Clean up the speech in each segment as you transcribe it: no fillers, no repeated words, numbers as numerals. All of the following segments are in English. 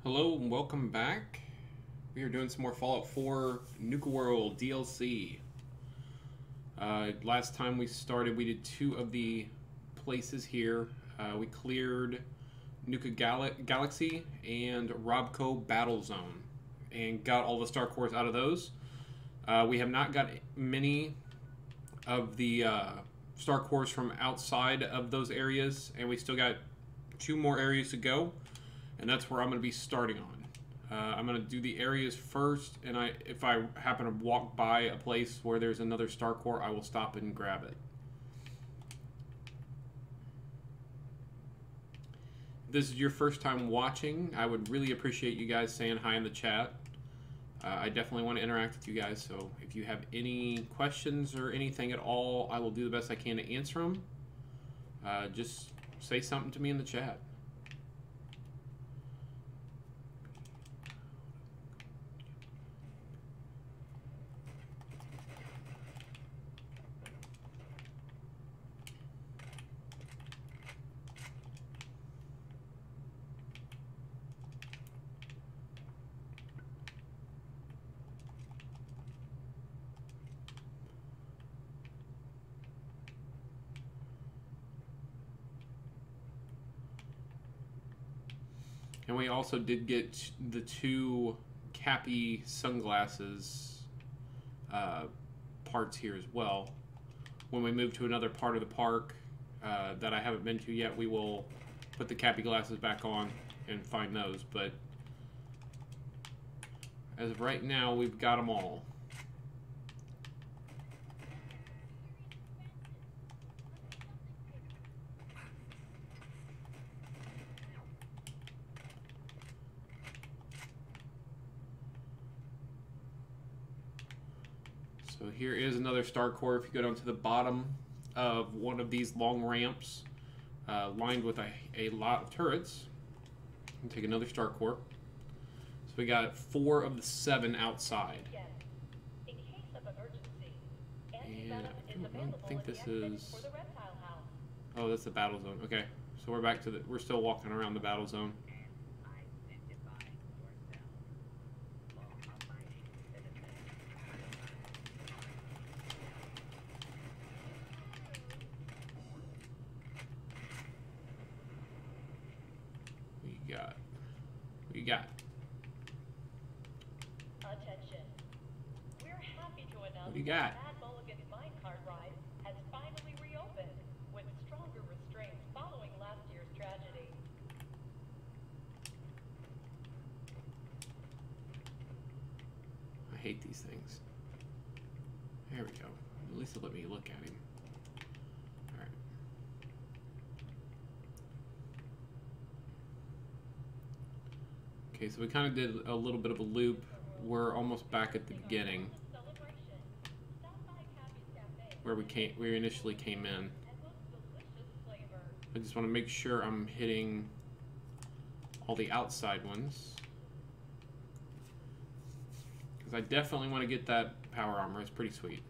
Hello and welcome back. We are doing some more Fallout 4 Nuka World DLC. Last time we started, we did two of the places here. We cleared Nuka Galaxy and Robco Battle Zone and got all the star cores out of those. We have not got many of the star cores from outside of those areas, and we still got two more areas to go. And that's where I'm going to be starting on. I'm going to do the areas first, and if I happen to walk by a place where there's another star core, I will stop and grab it. If this is your first time watching, I would really appreciate you guys saying hi in the chat. I definitely want to interact with you guys, so if you have any questions or anything at all, I will do the best I can to answer them. Just say something to me in the chat. And we also did get the two Cappy sunglasses parts here as well. When we move to another part of the park that I haven't been to yet, we will put the Cappy glasses back on and find those. But as of right now, we've got them all. So here is another star core. If you go down to the bottom of one of these long ramps lined with a lot of turrets, and take another star core. So we got 4 of the 7 outside. And I don't think this is... Oh, that's the battle zone. Okay, so we're back to the... We're still walking around the battle zone. What you got? Attention. We're happy to announce What do you got? that Mulligan's minecart ride has finally reopened with stronger restraints following last year's tragedy. I hate these things. There we go. At least it'll let me look at him. Alright. Okay, so we kind of did a little bit of a loop. We're almost back at the beginning, where we initially came in. I just want to make sure I'm hitting all the outside ones, because I definitely want to get that power armor. It's pretty sweet.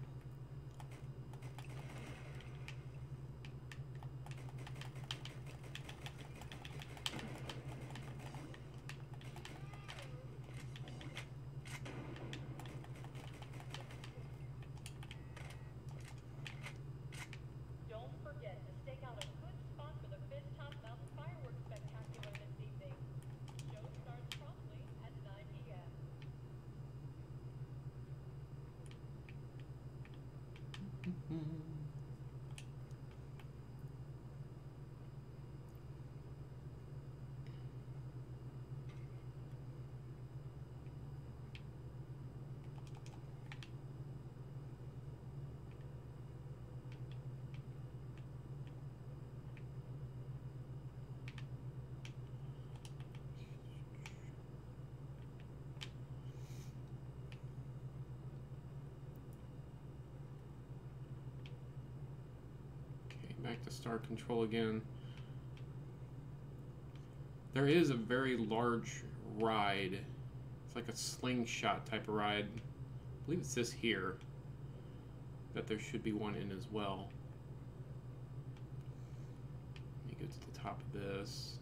Back to star control again. There is a very large ride. It's like a slingshot type of ride. I believe it's this here. That there should be one in as well. Let me go to the top of this.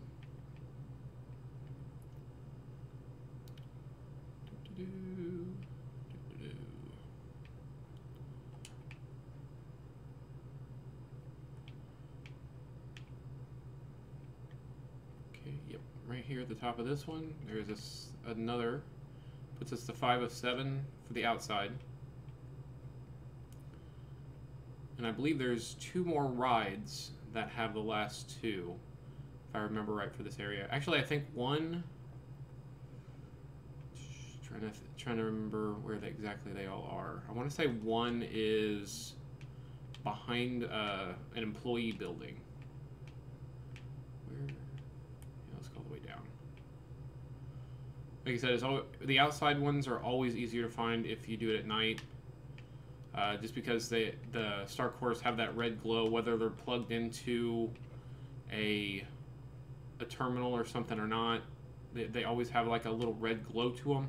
Okay, yep, right here at the top of this one, there's this another, puts us to 5 of 7 for the outside. And I believe there's 2 more rides that have the last 2, if I remember right, for this area. Actually, I think one. Trying to remember where exactly they all are. I want to say one is behind an employee building. Where? Yeah, let's go all the way down. Like I said, the outside ones are always easier to find if you do it at night. Just because the star cores have that red glow, whether they're plugged into a terminal or something or not, they always have like a little red glow to them.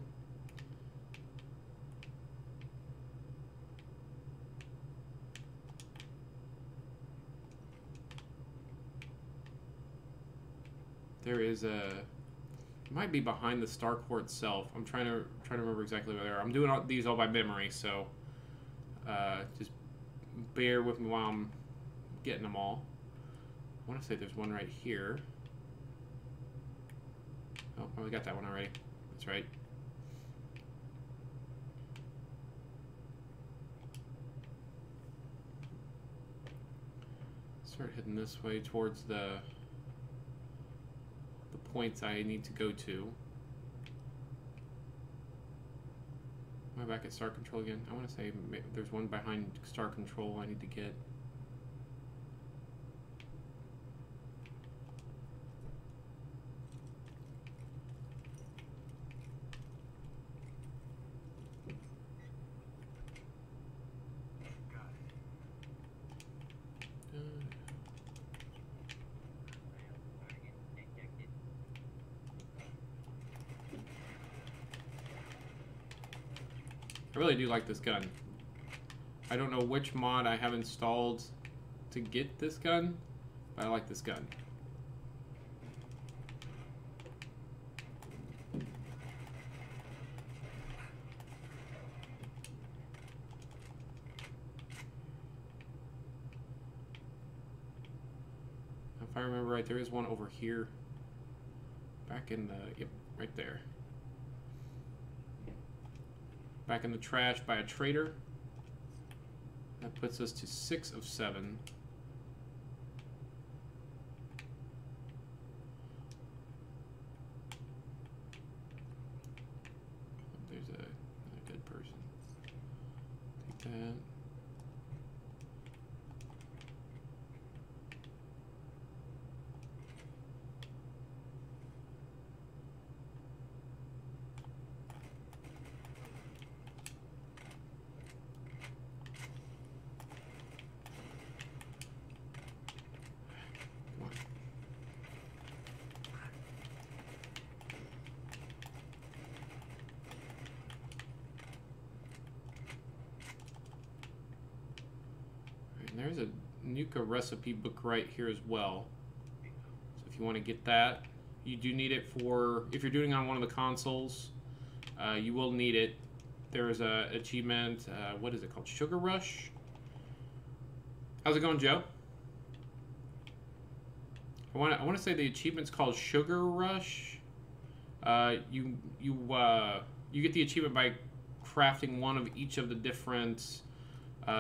There is a, it might be behind the star core itself. I'm trying to remember exactly where they are. I'm doing these all by memory, so just bear with me while I'm getting them all. I want to say there's one right here. Oh, we got that one already. That's right. Start heading this way towards the points I need to go to. Am I back at Star Control again? I want to say there's one behind Star Control I need to get. I really do like this gun. I don't know which mod I have installed to get this gun, but I like this gun. If I remember right, there is one over here. Back in the, yep, right there. Back in the trash by a trader. That puts us to 6 of 7. There's a good person. Take that. There's a Nuka recipe book right here as well. So if you want to get that, you do need it for, if you're doing it on one of the consoles, you will need it. There is a achievement, what is it called? Sugar Rush? How's it going, Joe? I want to say the achievement's called Sugar Rush. You get the achievement by crafting one of each of the different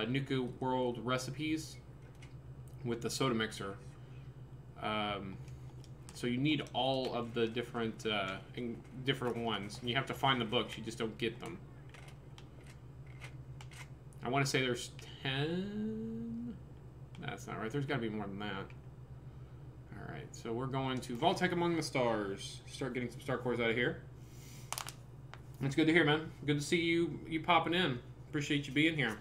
Nuka World recipes with the soda mixer. So you need all of the different ones. And you have to find the books. You just don't get them. I want to say there's 10. That's not right. There's got to be more than that. All right. So we're going to Vault-Tec Among the Stars. Start getting some star cores out of here. It's good to hear, man. Good to see you popping in. Appreciate you being here.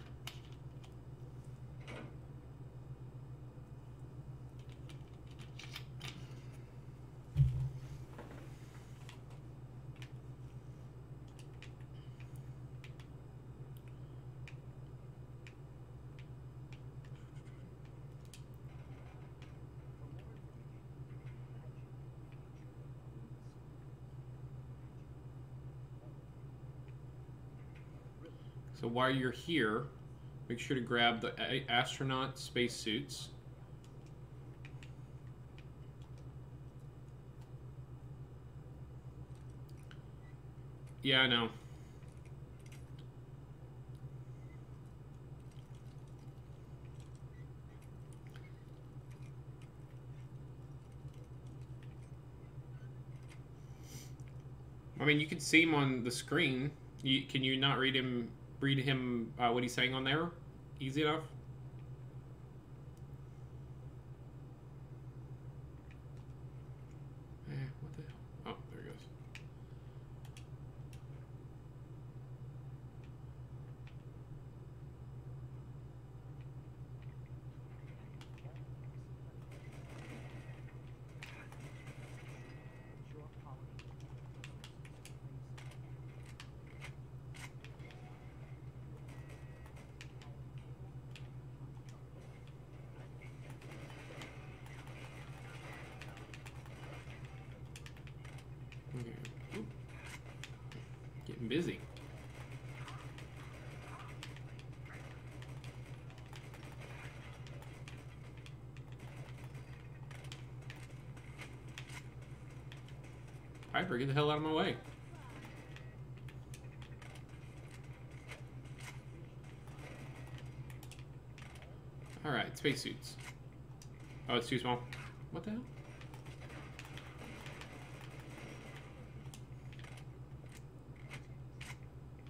So while you're here, make sure to grab the astronaut spacesuits. Yeah, I know. I mean, you can see him on the screen. Can you not read him? Read him what he's saying on there? Easy enough. What the hell? Oh, there he goes. Okay. Oop. Getting busy. Piper, get the hell out of my way. Alright, spacesuits. Oh, it's too small. What the hell?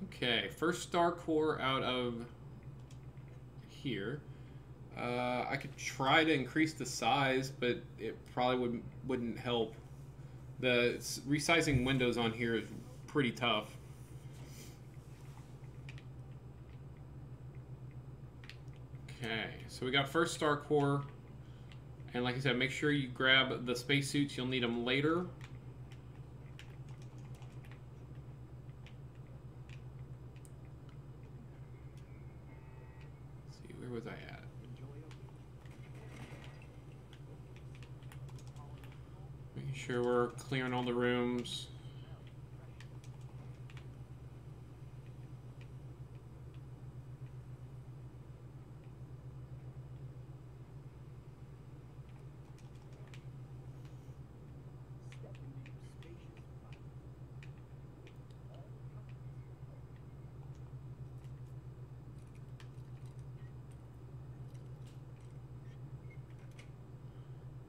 Okay, first star core out of here. I could try to increase the size, but it probably wouldn't help. The resizing windows on here is pretty tough. Okay, so we got first star core, and like I said, make sure you grab the spacesuits. You'll need them later. Let's see, where was I at? Making sure we're clearing all the rooms.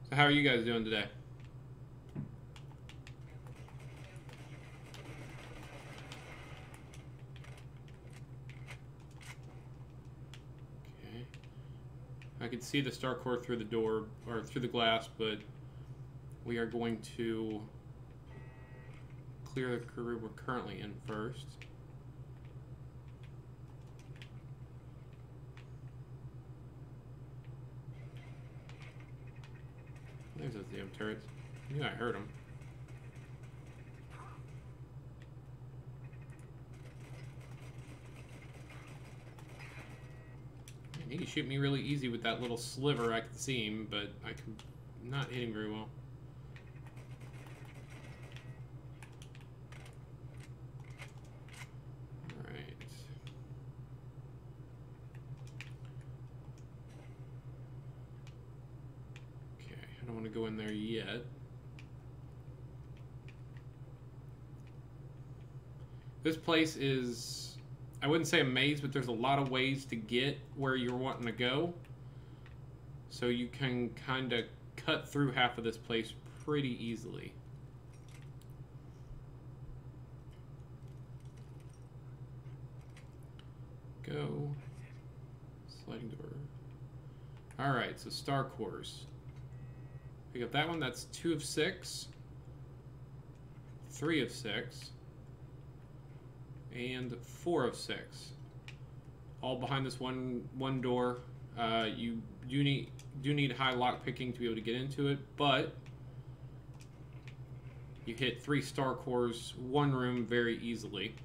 So how are you guys doing today? Okay. I can see the star core through the door, or through the glass, but we are going to clear the room we're currently in first. There's those damn turrets. I knew I heard them. Man, he can shoot me really easy with that little sliver. I can see him, but I can not hit him very well. Alright. Okay, I don't want to go in there yet. This place is, I wouldn't say a maze, but there's a lot of ways to get where you're wanting to go. So you can kind of cut through half of this place pretty easily. Go. Sliding door. Alright, so star cores. Pick up that one, that's 2 of 6. 3 of 6. And 4 of 6. All behind this one door. You do need high lock picking to be able to get into it, but you hit 3 star cores, 1 room very easily.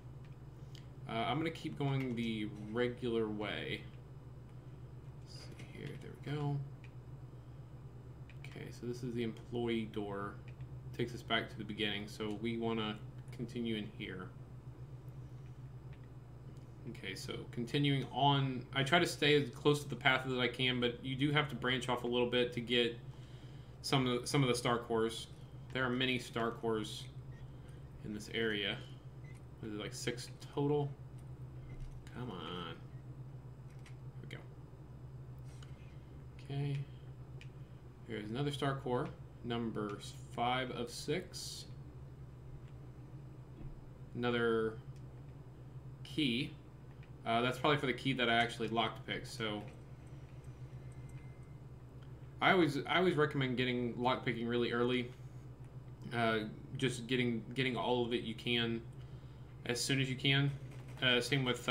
I'm gonna keep going the regular way. Let's see here, there we go. Okay, so this is the employee door. Takes us back to the beginning, so we want to continue in here. Okay, so continuing on, I try to stay as close to the path as I can, but you do have to branch off a little bit to get some of the star cores. There are many star cores in this area. Is it like 6 total? Come on. There we go. Okay. Here's another star core, number 5 of 6. Another key. That's probably for the key that I actually lockpicked. So I always recommend getting lockpicking really early. Just getting all of it you can as soon as you can. Same with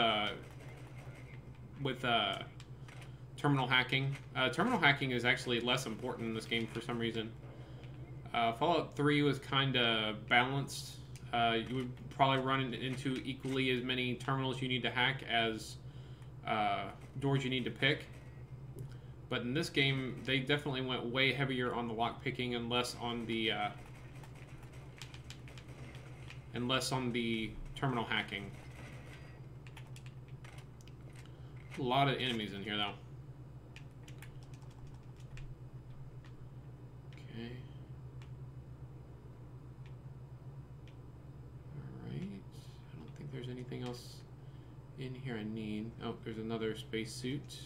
terminal hacking. Terminal hacking is actually less important in this game for some reason. Fallout 3 was kind of balanced. You would probably run into equally as many terminals you need to hack as doors you need to pick. But in this game, they definitely went way heavier on the lock picking and less on the terminal hacking. A lot of enemies in here, though. Okay. There's anything else in here I need. Oh, there's another spacesuit.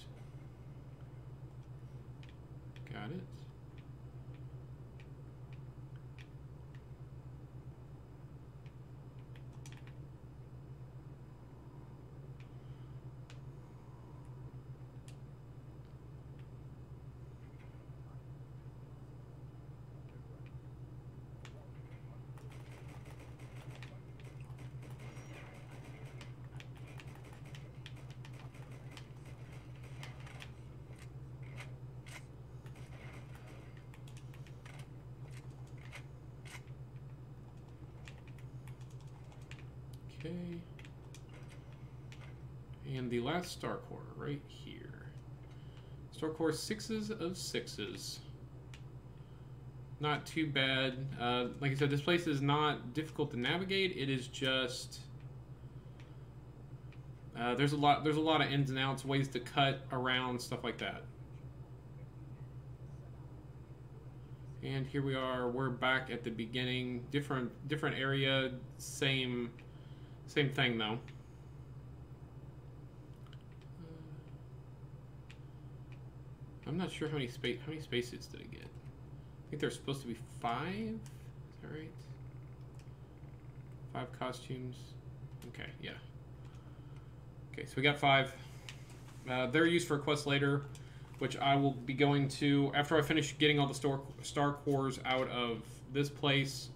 Got it. Okay. And the last star core right here. Star core 6s of 6s. Not too bad. Like I said, this place is not difficult to navigate. It is just there's a lot of ins and outs, ways to cut around, stuff like that. And here we are. We're back at the beginning. Different area. Same thing though. I'm not sure how many spacesuits did I get. I think there's supposed to be 5. Is that right? 5 costumes. Okay, yeah. Okay, so we got 5. They're used for a quest later, which I will be going to after I finish getting all the star cores out of this place.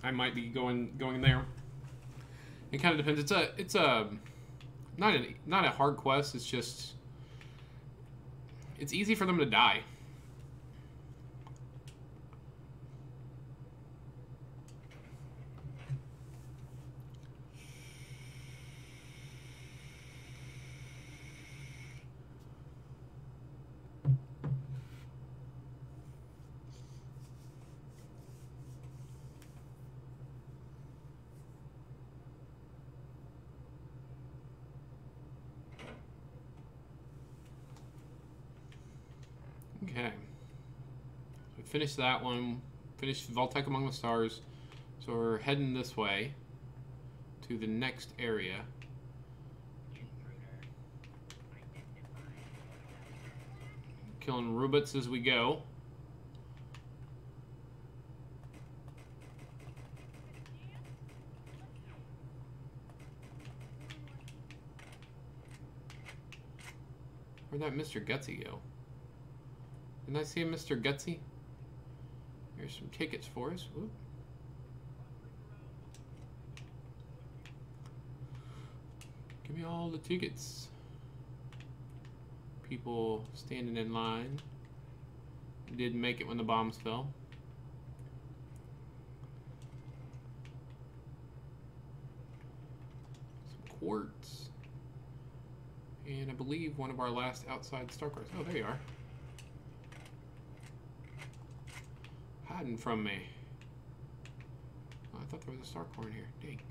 I might be going there. It kind of depends. It's a not a hard quest. It's just it's easy for them to die. Okay. We finished that one. Finished Vault-Tec Among the Stars. So we're heading this way to the next area. Killing robots as we go. Where'd that Mr. Gutsy go? Didn't I see a Mr. Gutsy? Here's some tickets for us. Whoop. Give me all the tickets. People standing in line. Didn't make it when the bombs fell. Some quartz. And I believe one of our last outside star cores. Oh, there you are. Hiding from me. I thought there was a star core in here. Dang.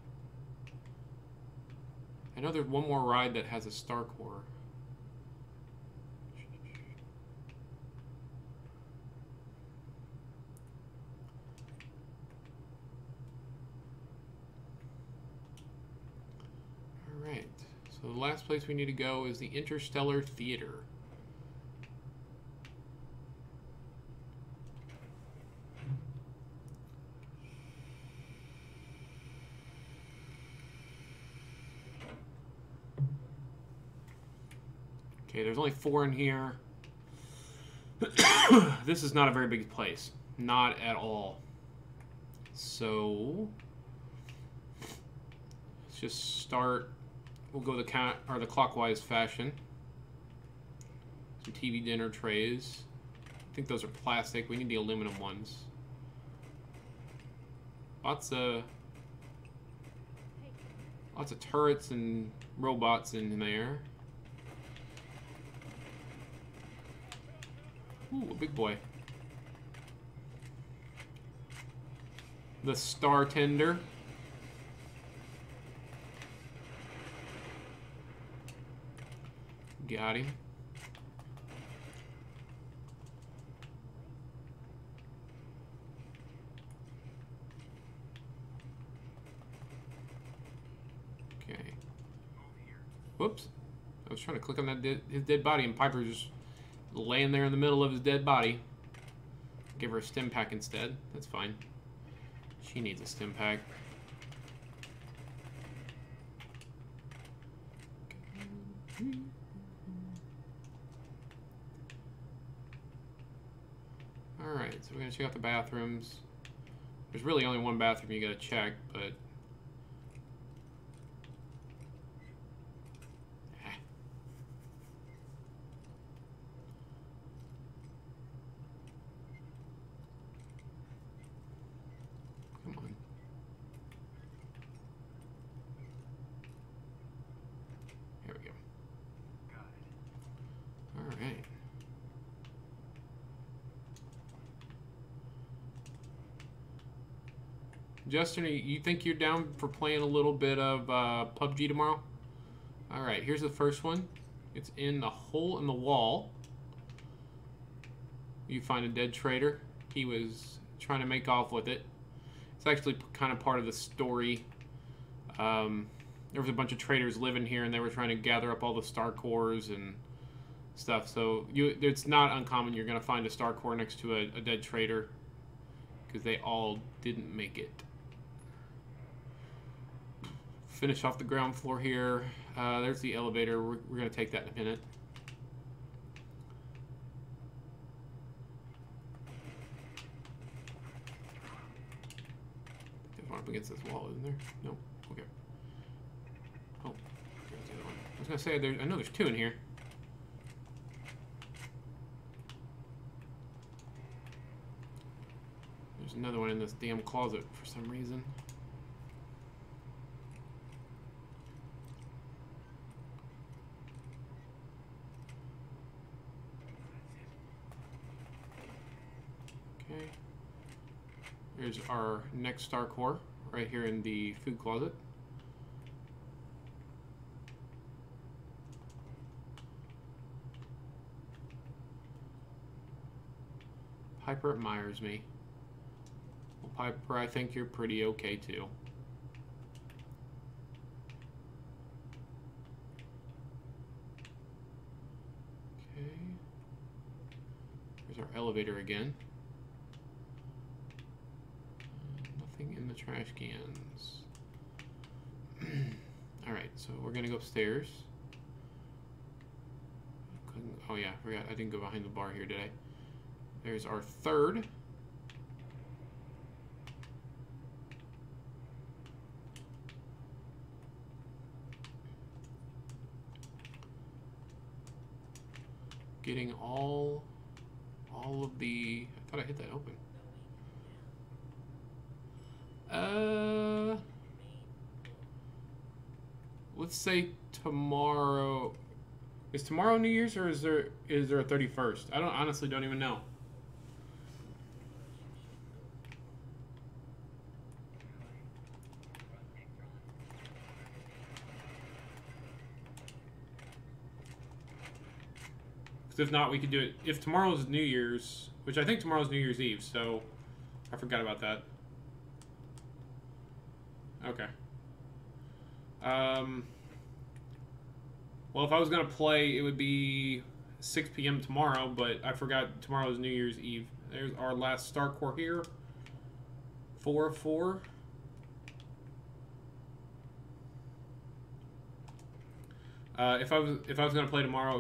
I know there's one more ride that has a star core. Alright. So the last place we need to go is the Interstellar Theater. Okay, there's only 4 in here. This is not a very big place. Not at all. So let's just start. We'll go the clockwise fashion. Some TV dinner trays. I think those are plastic. We need the aluminum ones. Lots of turrets and robots in there. Ooh, a big boy. The Star Tender. Got him. Okay. Whoops. I was trying to click on that his dead body, and Piper just laying there in the middle of his dead body. Give her a stim pack instead. That's fine. She needs a stim pack. Alright, so we're going to check out the bathrooms. There's really only one bathroom you got to check, but... Come on. There we go. Alright. Justin, you think you're down for playing a little bit of PUBG tomorrow? Alright, here's the first one. It's in the hole in the wall. You find a dead trader. He was trying to make off with it. It's actually kind of part of the story. There was a bunch of traders living here, and they were trying to gather up all the star cores and stuff. So it's not uncommon you're going to find a star core next to a dead trader, because they all didn't make it. Finish off the ground floor here. There's the elevator. We're going to take that in a minute. There's one up against this wall, isn't there? No? Okay. Oh, there's the other one. I was going to say, I know there's 2 in here. There's another one in this damn closet for some reason. Okay. Here's our next star core right here in the food closet. Piper admires me. Well, Piper, I think you're pretty okay too. Okay. Here's our elevator again. Nothing in the trash cans. Alright, so we're gonna go upstairs. Oh yeah, I forgot I didn't go behind the bar here, did I? There's our third. Getting all of the... I thought I hit that open. Let's say tomorrow. Is tomorrow New Year's, or is there a 31st? I honestly don't even know. Because if not, we could do it. If tomorrow's New Year's, which I think tomorrow's New Year's Eve, so I forgot about that. Okay. Well, if I was going to play, it would be 6 p.m. tomorrow, but I forgot tomorrow's New Year's Eve. There's our last Star Core here. 4 of 4. If I was going to play tomorrow,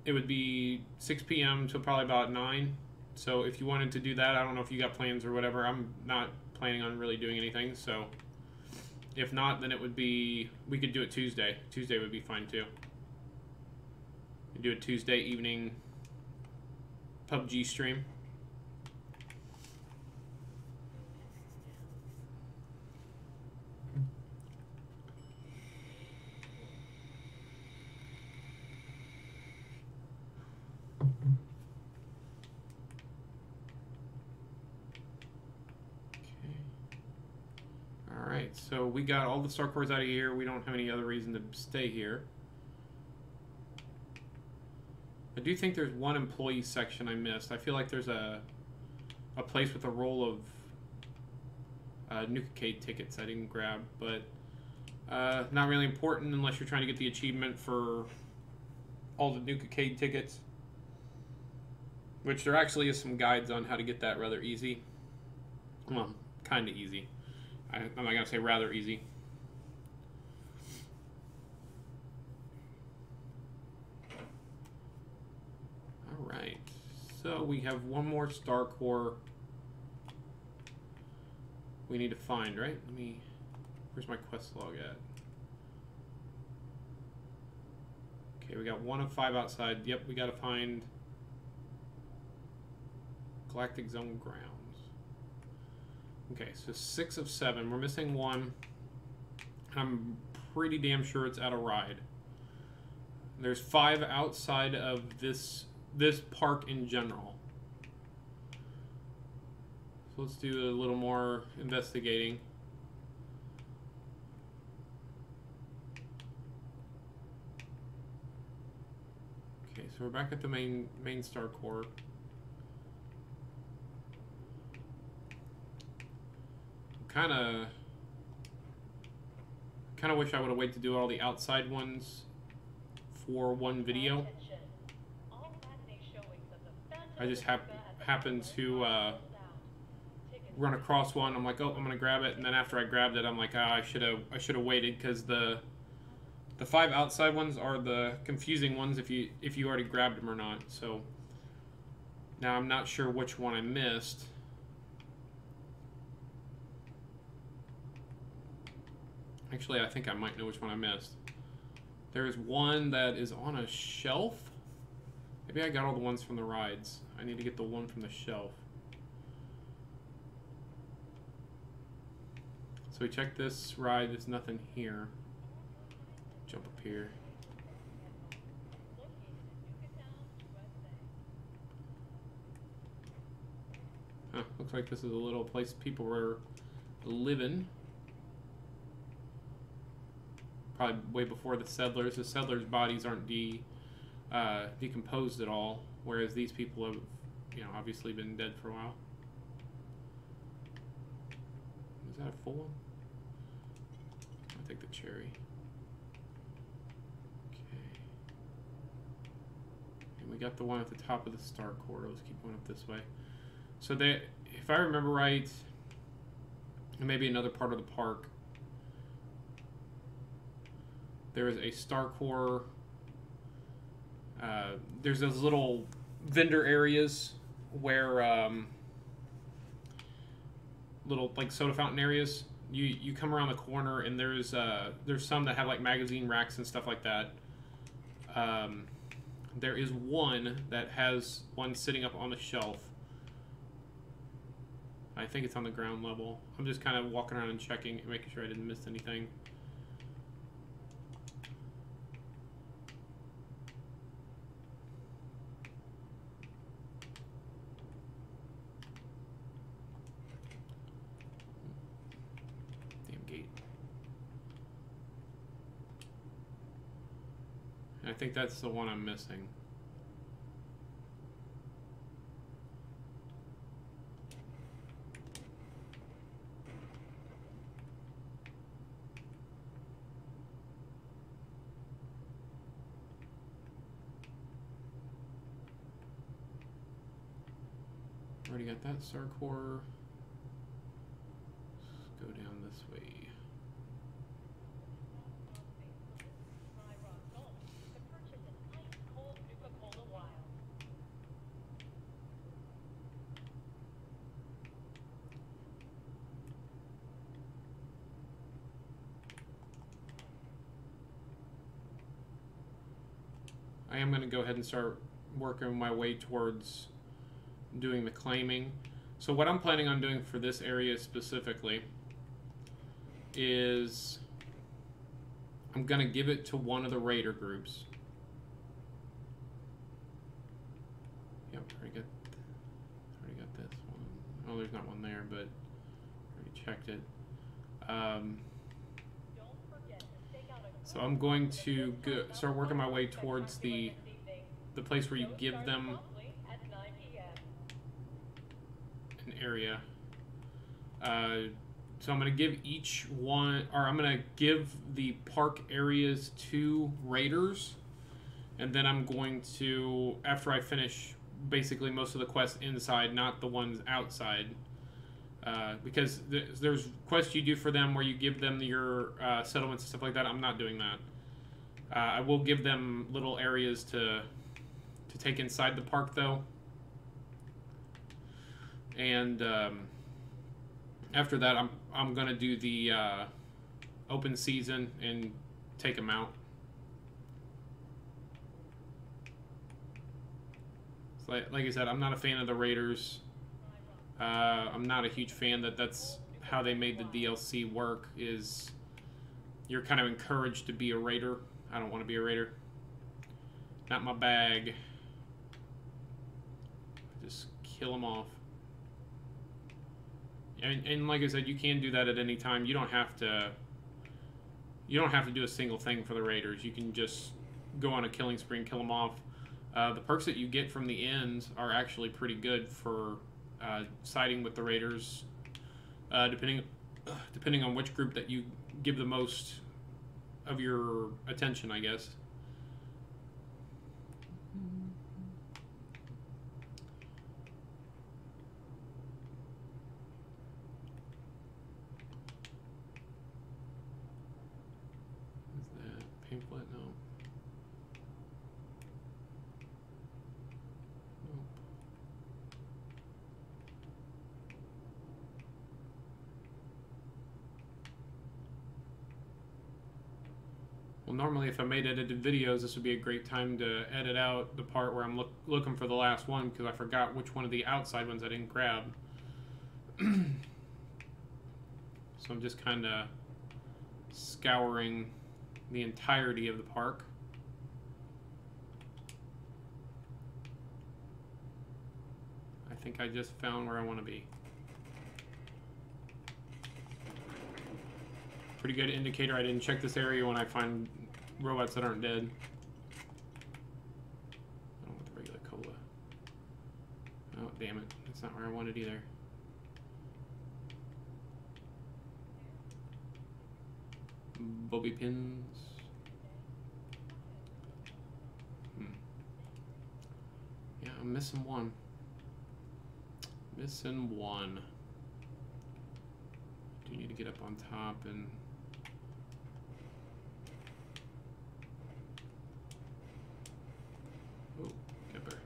it would be 6 p.m. to probably about 9. So if you wanted to do that, I don't know if you got plans or whatever. I'm not planning on really doing anything. So if not, then it would be, we could do it Tuesday. Tuesday would be fine too. We do a Tuesday evening PUBG stream. Alright, so we got all the Star Cores out of here. We don't have any other reason to stay here. I do think there's one employee section I missed. I feel like there's a place with a roll of Nuka tickets I didn't grab, but not really important unless you're trying to get the achievement for all the Nuka tickets. Which there actually is some guides on how to get that rather easy. Well, kind of easy. I'm not going to say rather easy. Alright, so we have one more Star Core we need to find, right? Where's my quest log at? Okay, we got 1 of 5 outside. Yep, we got to find Galactic Zone Grounds. Okay, so 6 of 7. We're missing 1. I'm pretty damn sure it's at a ride. There's 5 outside of this park in general. So let's do a little more investigating. Okay, so we're back at the main Star Core. Kind of wish I would have waited to do all the outside ones for one video. I just happened to run across one. I'm like, oh, I'm gonna grab it, and then after I grabbed it, I'm like, I should have waited, because the 5 outside ones are the confusing ones if you already grabbed them or not. So now I'm not sure which one I missed. Actually, I think I might know which one I missed. There's one that is on a shelf. Maybe I got all the ones from the rides. I need to get the one from the shelf. So we check this ride. There's nothing here. Jump up here. Huh, looks like this is a little place people were living. Probably way before the settlers. The settlers' bodies aren't decomposed at all, whereas these people have, obviously been dead for a while. Is that a full one? I'll take the cherry. Okay. And we got the one at the top of the Star Core. Let's keep going up this way. So if I remember right, and maybe another part of the park, there is a Star Core. There's those little vendor areas where little like soda fountain areas. You come around the corner and there's some that have like magazine racks and stuff like that. There is one that has one sitting up on the shelf. I think it's on the ground level. I'm just kind of walking around and checking and making sure I didn't miss anything. I think that's the one I'm missing. Already got that star core. Let's go down this way. I am going to go ahead and start working my way towards doing the claiming. So what I'm planning on doing for this area specifically is I'm going to give it to one of the raider groups. Yep, already got this one. Oh, there's not one there, but already checked it. So I'm going to start working my way towards the place where you give them an area. So I'm going to give each one, or I'm going to give the park areas to raiders, and then I'm going to, after I finish basically most of the quests inside, not the ones outside, because there's quests you do for them where you give them your settlements and stuff like that. I'm not doing that. I will give them little areas to take inside the park, though. And after that, I'm gonna do the open season and take them out. So like I said, I'm not a fan of the raiders. I'm not a huge fan that's how they made the DLC work, is you're kind of encouraged to be a raider. I don't want to be a raider. Not my bag. Just kill them off. And like I said, you can do that at any time. You don't have to do a single thing for the raiders. You can just go on a killing spree and kill them off. The perks that you get from the ends are actually pretty good for siding with the raiders, depending on which group that you give the most of your attention, I guess. Is that pamphlet? No. Well, normally if I made edited videos, this would be a great time to edit out the part where I'm looking for the last one, because I forgot which one of the outside ones I didn't grab. So I'm just kind of scouring the entirety of the park. I think I just found where I want to be. Pretty good indicator I didn't check this area when I find robots that aren't dead. I don't want the regular cola. Oh, damn it. That's not where I wanted either. Bobby pins. Yeah, I'm missing one. Missing one. Do need to get up on top and... Oh, Kipper.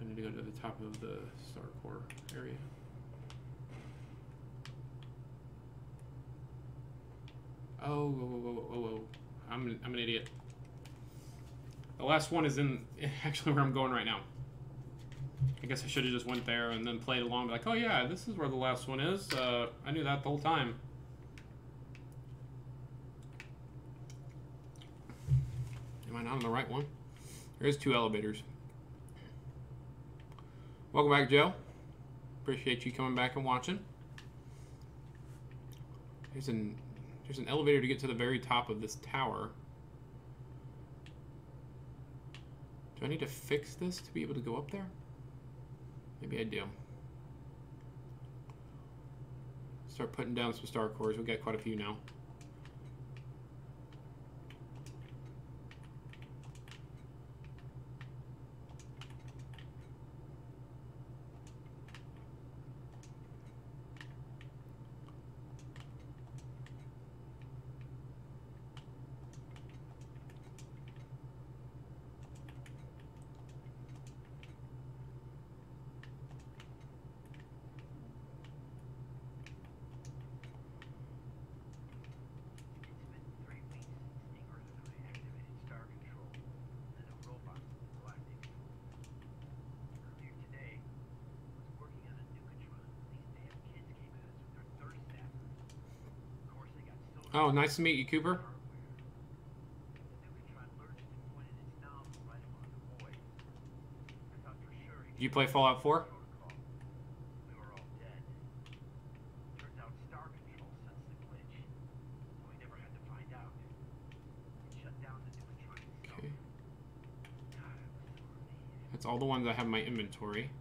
I need to go to the top of the star core area. Oh, whoa. I'm an idiot. The last one is in actually where I'm going right now. I guess I should have just went there and then played along, like, oh yeah, this is where the last one is. I knew that the whole time. Am I not on the right one? There is 2 elevators. Welcome back, Joe. Appreciate you coming back and watching. There's an elevator to get to the very top of this tower. Do I need to fix this to be able to go up there? Maybe I do. Start putting down some star cores. We've got quite a few now. Oh, nice to meet you, Cooper. Do you play Fallout 4? Okay. That's all the ones I have in my inventory.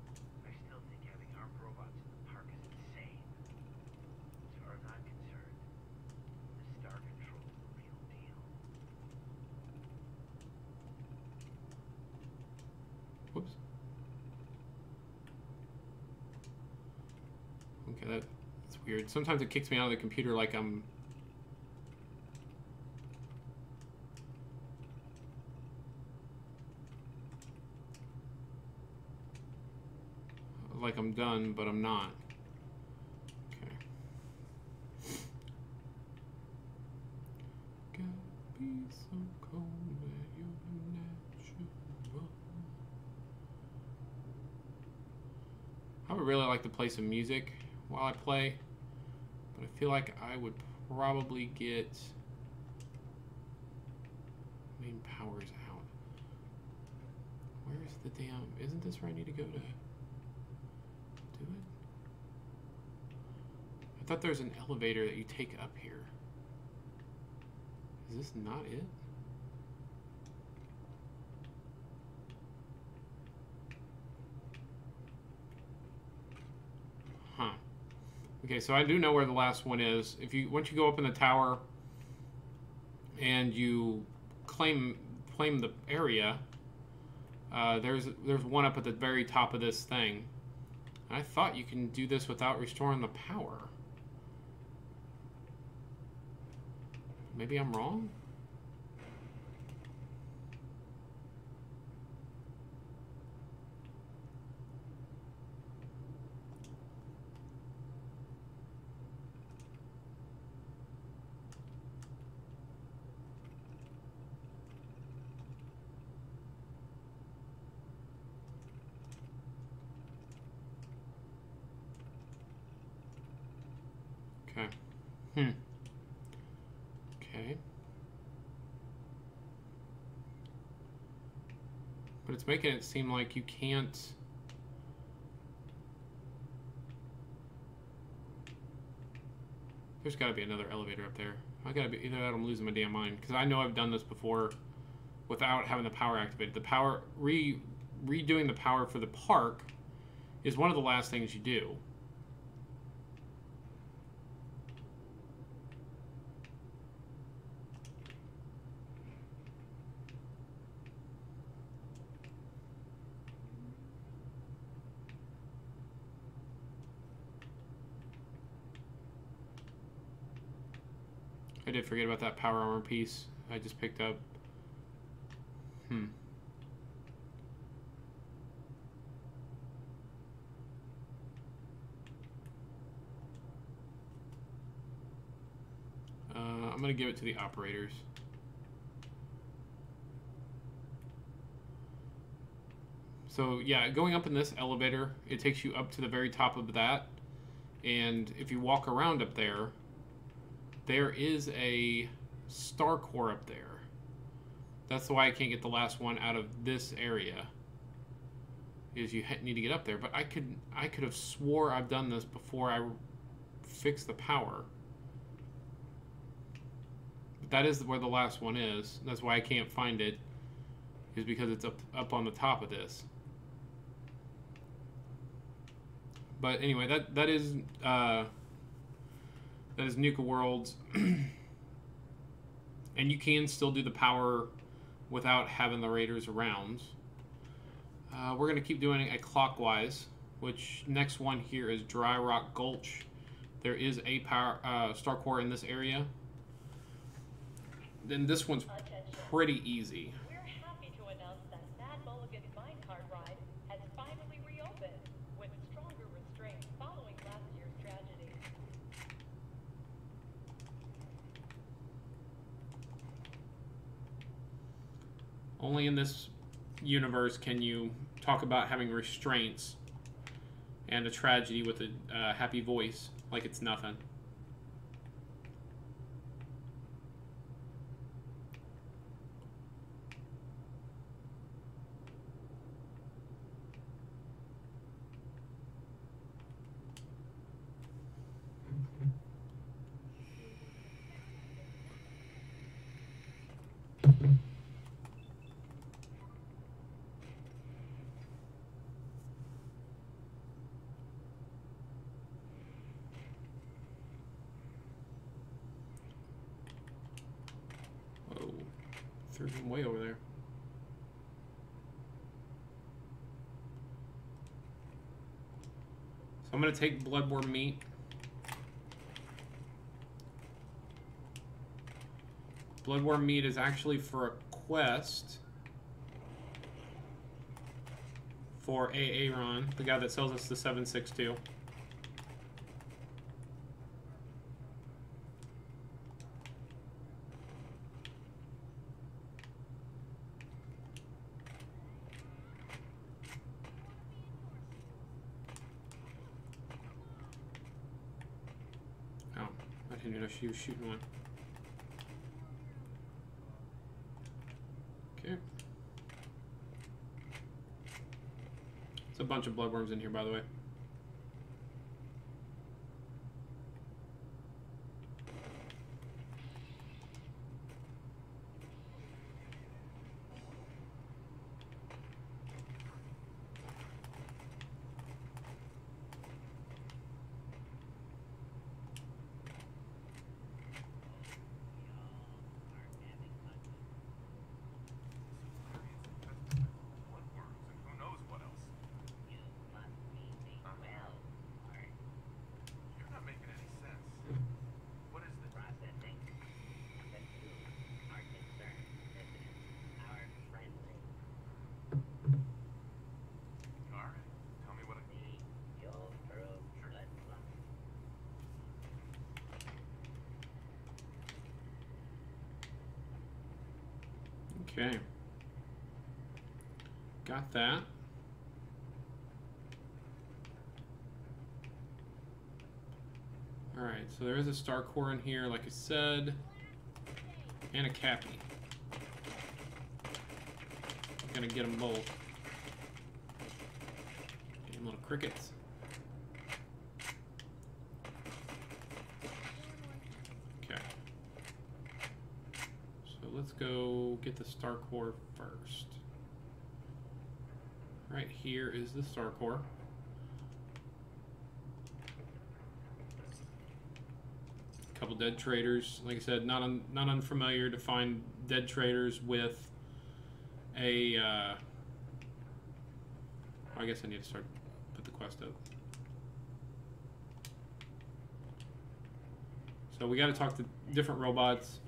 Whoops. Okay, that's weird. Sometimes it kicks me out of the computer like I'm... like I'm done, but I'm not. Okay. Gotta be so cold where you're natural. I would really like to play some music while I play, but I feel like I would probably get main powers out. Where's the damn... Isn't this where I need to go to do it? I thought there's an elevator that you take up here. Is this not it? Huh. Okay, so I do know where the last one is. If you once you go up in the tower and you claim the area, there's one up at the very top of this thing. I thought you can do this without restoring the power. Maybe I'm wrong? Okay. Okay. But it's making it seem like you can't... There's got to be another elevator up there. I gotta be... Either that or I'm losing my damn mind. Because I know I've done this before without having the power activated. The power... Redoing the power for the park is one of the last things you do. I did forget about that power armor piece I just picked up. I'm going to give it to the operators. So yeah, going up in this elevator, it takes you up to the very top of that. And if you walk around up there, there is a star core up there. That's why I can't get the last one out of this area. is you need to get up there. But I could have swore I've done this before I fixed the power. But that is where the last one is. That's why I can't find it, is because it's up on the top of this. But anyway, that is Nuka Worlds. And you can still do the power without having the raiders around. We're going to keep doing it clockwise, which next one here is Dry Rock Gulch. There is a power star core in this area. Then this one's pretty easy. We're happy to announce that Mad Mulligan's minecart ride has finally reopened with stronger restraints following last year's tragedy. Only in this universe can you talk about having restraints and a tragedy with a happy voice like it's nothing. Threw him way over there. So I'm going to take bloodworm meat. Bloodworm meat is actually for a quest for Aaron, the guy that sells us the 762. I didn't know she was shooting one. Okay. There's a bunch of bloodworms in here, by the way. Okay. Got that. Alright, so there is a star core in here, like I said, and a cappy. I'm gonna get them both. Get them little crickets. Okay. So let's go get the star core first. Right here is the star core. Couple dead traders. Like I said, not unfamiliar to find dead traders with a. I guess I need to put the quest up. So we got to talk to different robots.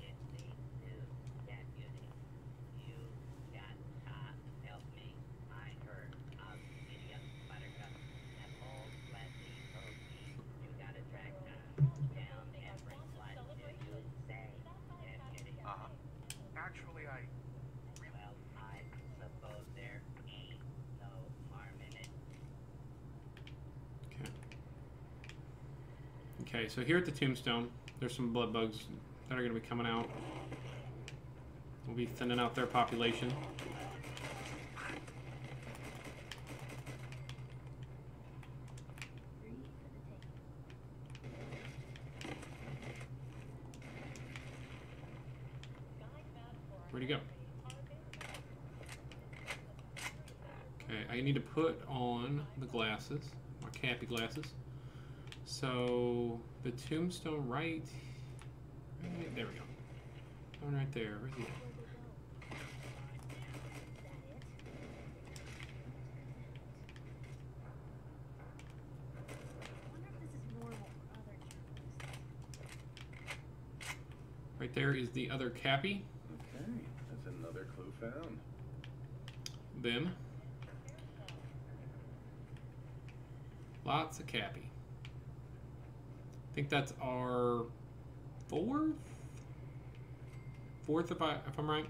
Okay, so here at the tombstone, there's some blood bugs that are going to be coming out. We'll be thinning out their population. Where'd he go? Okay, I need to put on the glasses, my cappy glasses. So the tombstone right there we go. One right there. Where's he at? Right there is the other cappy. Okay, that's another clue found. Then lots of cappy. I think that's our fourth if I'm right.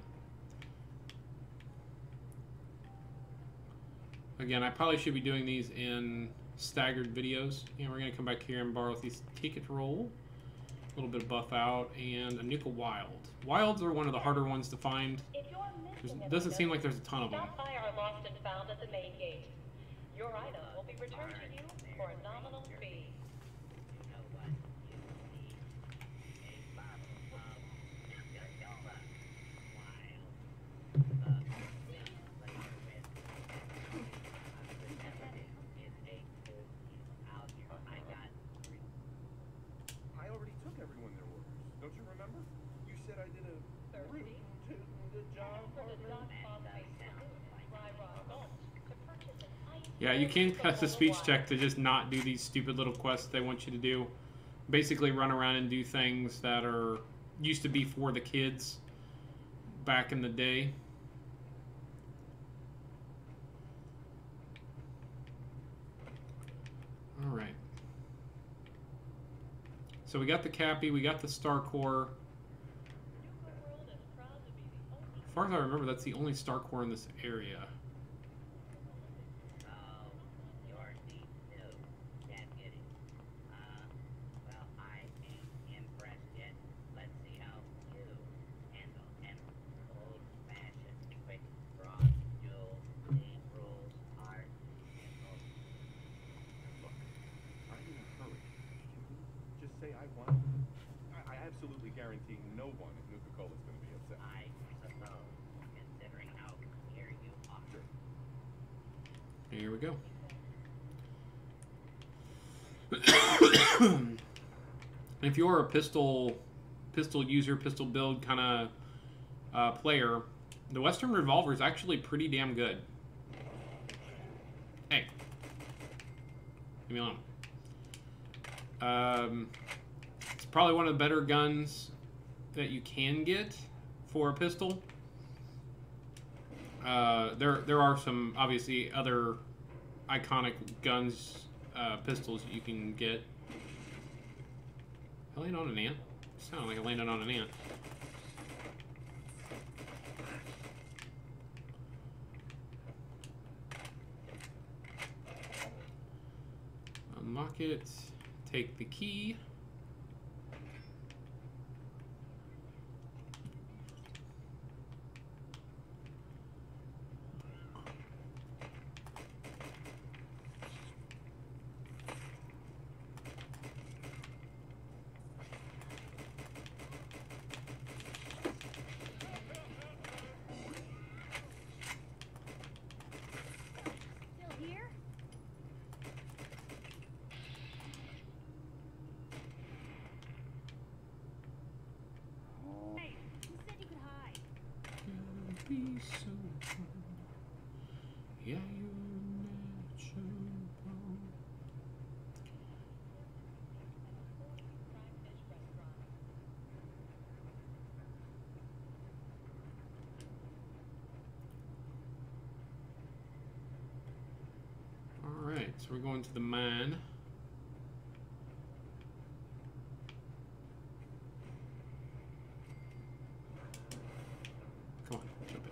Again, I probably should be doing these in staggered videos. And we're gonna come back here and borrow these ticket roll. A little bit of buff out, and a Nuka Wild. Wilds are one of the harder ones to find. It doesn't seem like there's a ton of them. Stop by our lost and found at the main gate. Your item will be returned to you for a nominal fee. I already took everyone their orders. Don't you remember? You said I did a route to the job. Yeah, you can pass a speech check to just not do these stupid little quests they want you to do. Basically run around and do things that are used to be for the kids back in the day. Alright. So we got the Cappy, we got the Star Core. As far as I remember, that's the only Star Core in this area. I absolutely guarantee no one at Nuka Cola is going to be upset. I suppose, considering how near you are. Here we go. If you're a pistol user, pistol build kind of player, the Western revolver is actually pretty damn good. Hey, leave me alone. It's probably one of the better guns that you can get for a pistol. There are some obviously other iconic guns, pistols you can get. I landed on an ant. It sounded like I landed on an ant. Unlock it. Take the key. Be so yeah, you're natural. Alright, so we're going to the mine. Come on, jump in.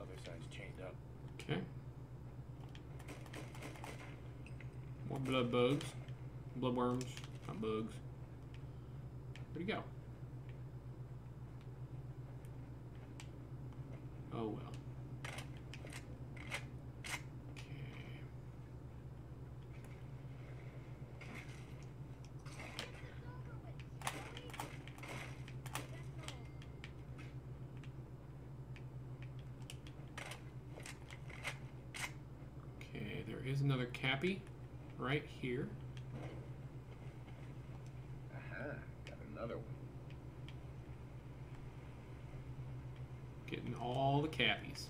Other side's chained up. Okay. More blood bugs. Bloodworms, not bugs. Where'd he go? Oh well. Okay, there is another Cappy right here. Aha, got another one. Getting all the Cappies.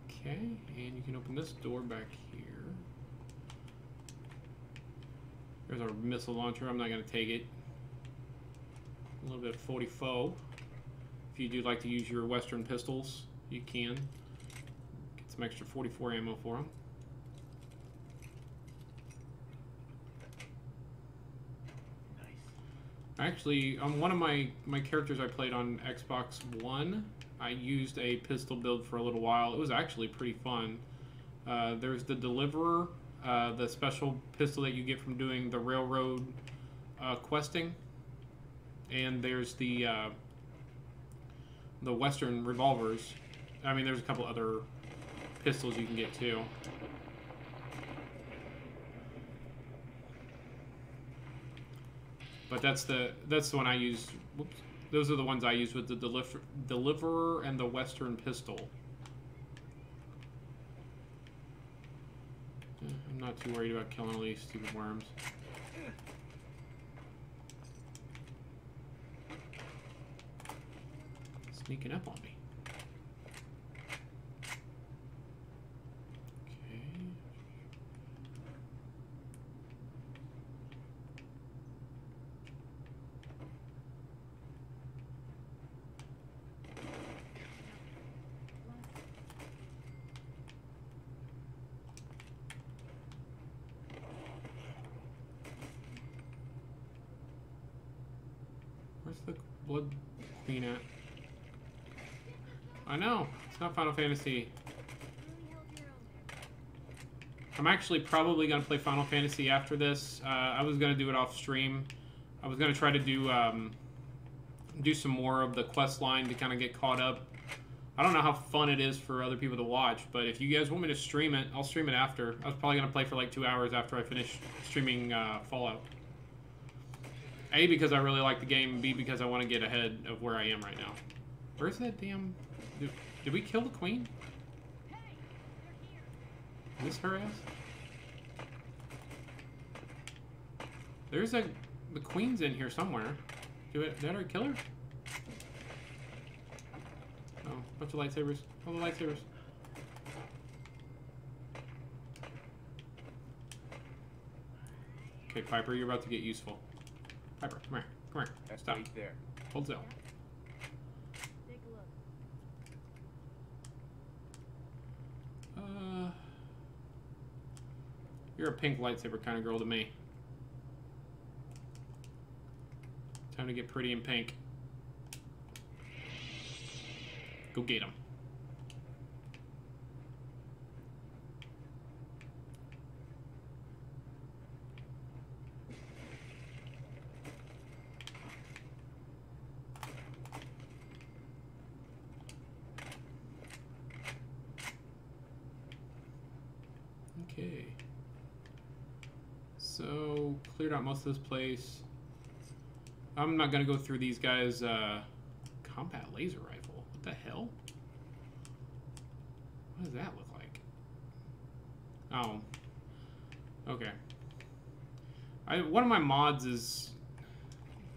Okay, and you can open this door back here. There's our missile launcher. I'm not going to take it. A little bit of 44. If you do like to use your Western pistols, you can. Get some extra 44 ammo for them. Actually, on one of my characters I played on Xbox One, I used a pistol build for a little while. It was actually pretty fun. There's the Deliverer, the special pistol that you get from doing the railroad questing, and there's the Western revolvers. I mean, there's a couple other pistols you can get too. But that's the one I use. Whoops. Those are the ones I use with the Deliverer and the Western pistol. I'm not too worried about killing all these stupid worms. Sneaking up on me. Where's the Blood Queen at? I know, it's not Final Fantasy. I'm actually probably going to play Final Fantasy after this. I was going to do it off stream. I was going to try to do some more of the quest line to kind of get caught up. I don't know how fun it is for other people to watch, but if you guys want me to stream it, I'll stream it after. I was probably going to play for like 2 hours after I finish streaming Fallout. A, because I really like the game, B, because I want to get ahead of where I am right now. Where's that damn... Did we kill the queen? Is this her ass? There's the queen's in here somewhere. Did I already kill her? Oh, bunch of lightsabers. All the lightsabers. Okay, Piper, you're about to get useful. Piper, come here. Come here. That's Stop. right there. Hold still. Take a look. You're a pink lightsaber kind of girl to me. Time to get pretty in pink. Go get him. Okay. So, cleared out most of this place. I'm not gonna go through these guys' combat laser rifle. What the hell? What does that look like? Oh. Okay. One of my mods is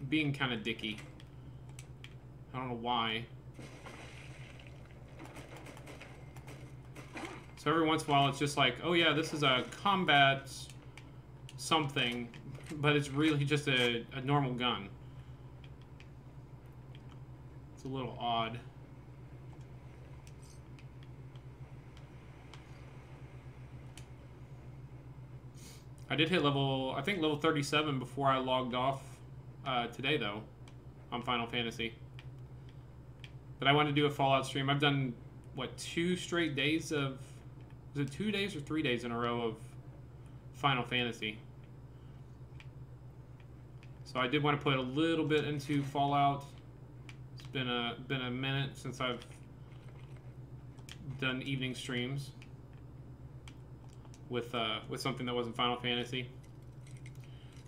being kind of dicky. I don't know why. So every once in a while it's just like, oh yeah, this is a combat something, but it's really just a normal gun. It's a little odd. I did hit I think level 37 before I logged off today though, on Final Fantasy. But I wanted to do a Fallout stream. I've done, what, 2 straight days of... Was it 2 days or 3 days in a row of Final Fantasy? So I did want to put a little bit into Fallout. been a minute since I've done evening streams with something that wasn't Final Fantasy.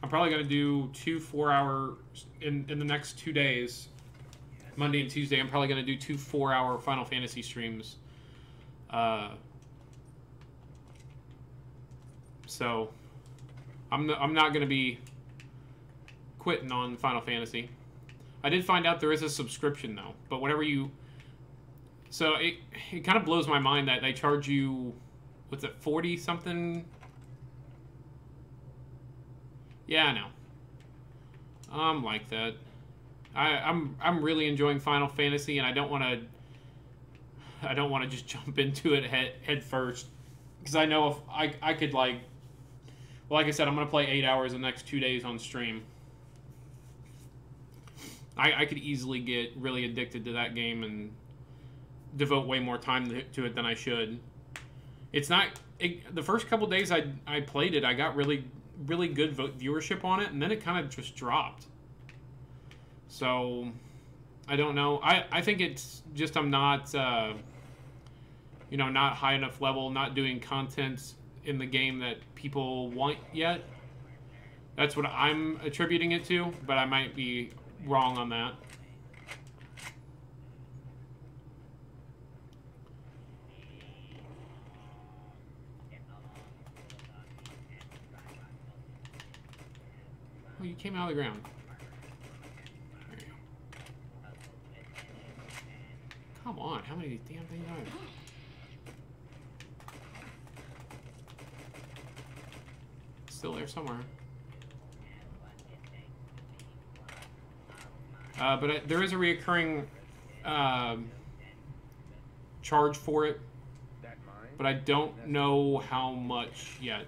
I'm probably gonna do 2 4-hour in the next 2 days, Monday and Tuesday. I'm probably gonna do 2 4-hour Final Fantasy streams. So I'm not gonna be quitting on Final Fantasy. I did find out there is a subscription though, but whatever you, so it kind of blows my mind that they charge you, what's it, 40 something? Yeah, I know. I'm like that. I'm really enjoying Final Fantasy, and I don't want to just jump into it head first, because I know if I could, like I said, I'm gonna play 8 hours the next 2 days on stream. I could easily get really addicted to that game and devote way more time to it than I should. It's not... the first couple days I played it, I got really good viewership on it, and then it kind of just dropped. So, I don't know. I think it's just I'm not, not high enough level, not doing content in the game that people want yet. That's what I'm attributing it to, but I might be wrong on that. Oh, you came out of the ground. There you go. Come on, how many damn things are there? Still there somewhere. But there is a reoccurring charge for it, but I don't know how much yet.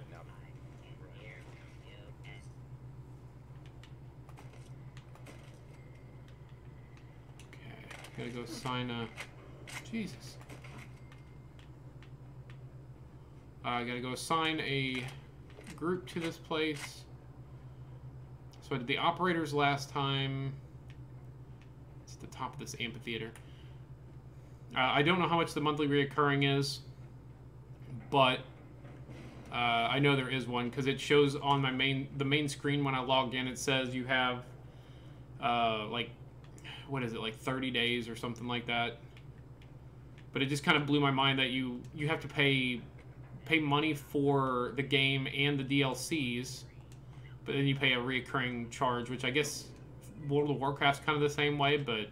Okay, gotta go sign a... Jesus. I gotta go assign a group to this place. So I did the operators last time. It's at the top of this amphitheater. I don't know how much the monthly reoccurring is, but I know there is one because it shows on my the main screen when I log in. It says you have like, what is it, like 30 days or something like that. But it just kind of blew my mind that you have to pay money for the game and the DLCs, but then you pay a reoccurring charge, which I guess World of Warcraft's kind of the same way, but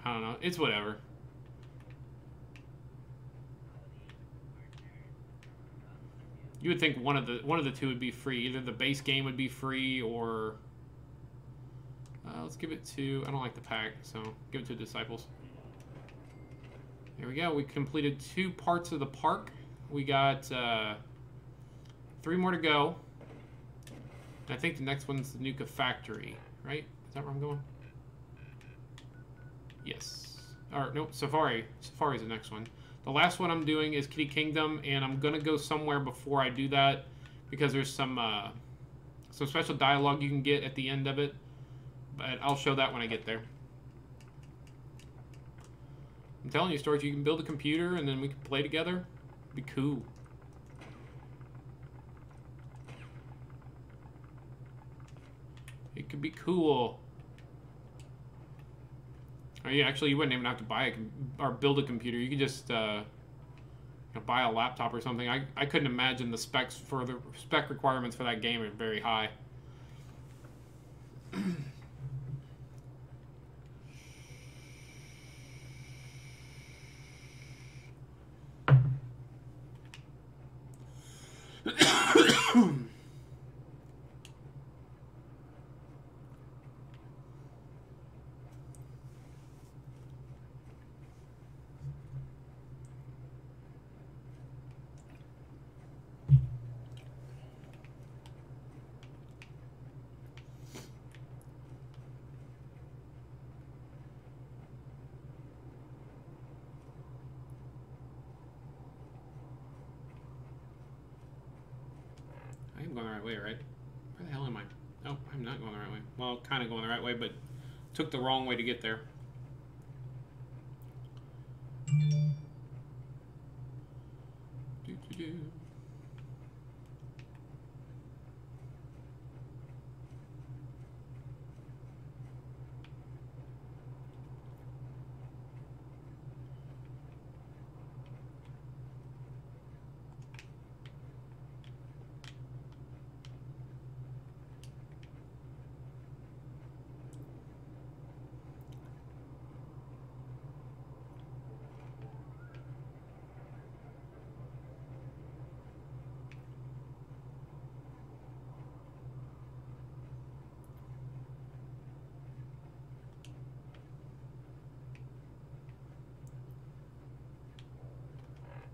I don't know. It's whatever. You would think one of the two would be free. Either the base game would be free, or let's give it to... I don't like the pack, so give it to Disciples. There we go. We completed 2 parts of the park. We got 3 more to go. I think the next one's the Nuka Factory, right? Is that where I'm going? Yes. Or, nope, Safari. Safari's the next one. The last one I'm doing is Kitty Kingdom, and I'm going to go somewhere before I do that because there's some special dialogue you can get at the end of it. But I'll show that when I get there. I'm telling you, Storage, you can build a computer and then we can play together. It'd be cool. It could be cool. Or yeah, actually, you wouldn't even have to buy or build a computer. You could just buy a laptop or something. I couldn't imagine the spec requirements for that game are very high. I'm going the right way, right? Where the hell am I? Oh, I'm not going the right way. Well, kind of going the right way, but Took the wrong way to get there. Do.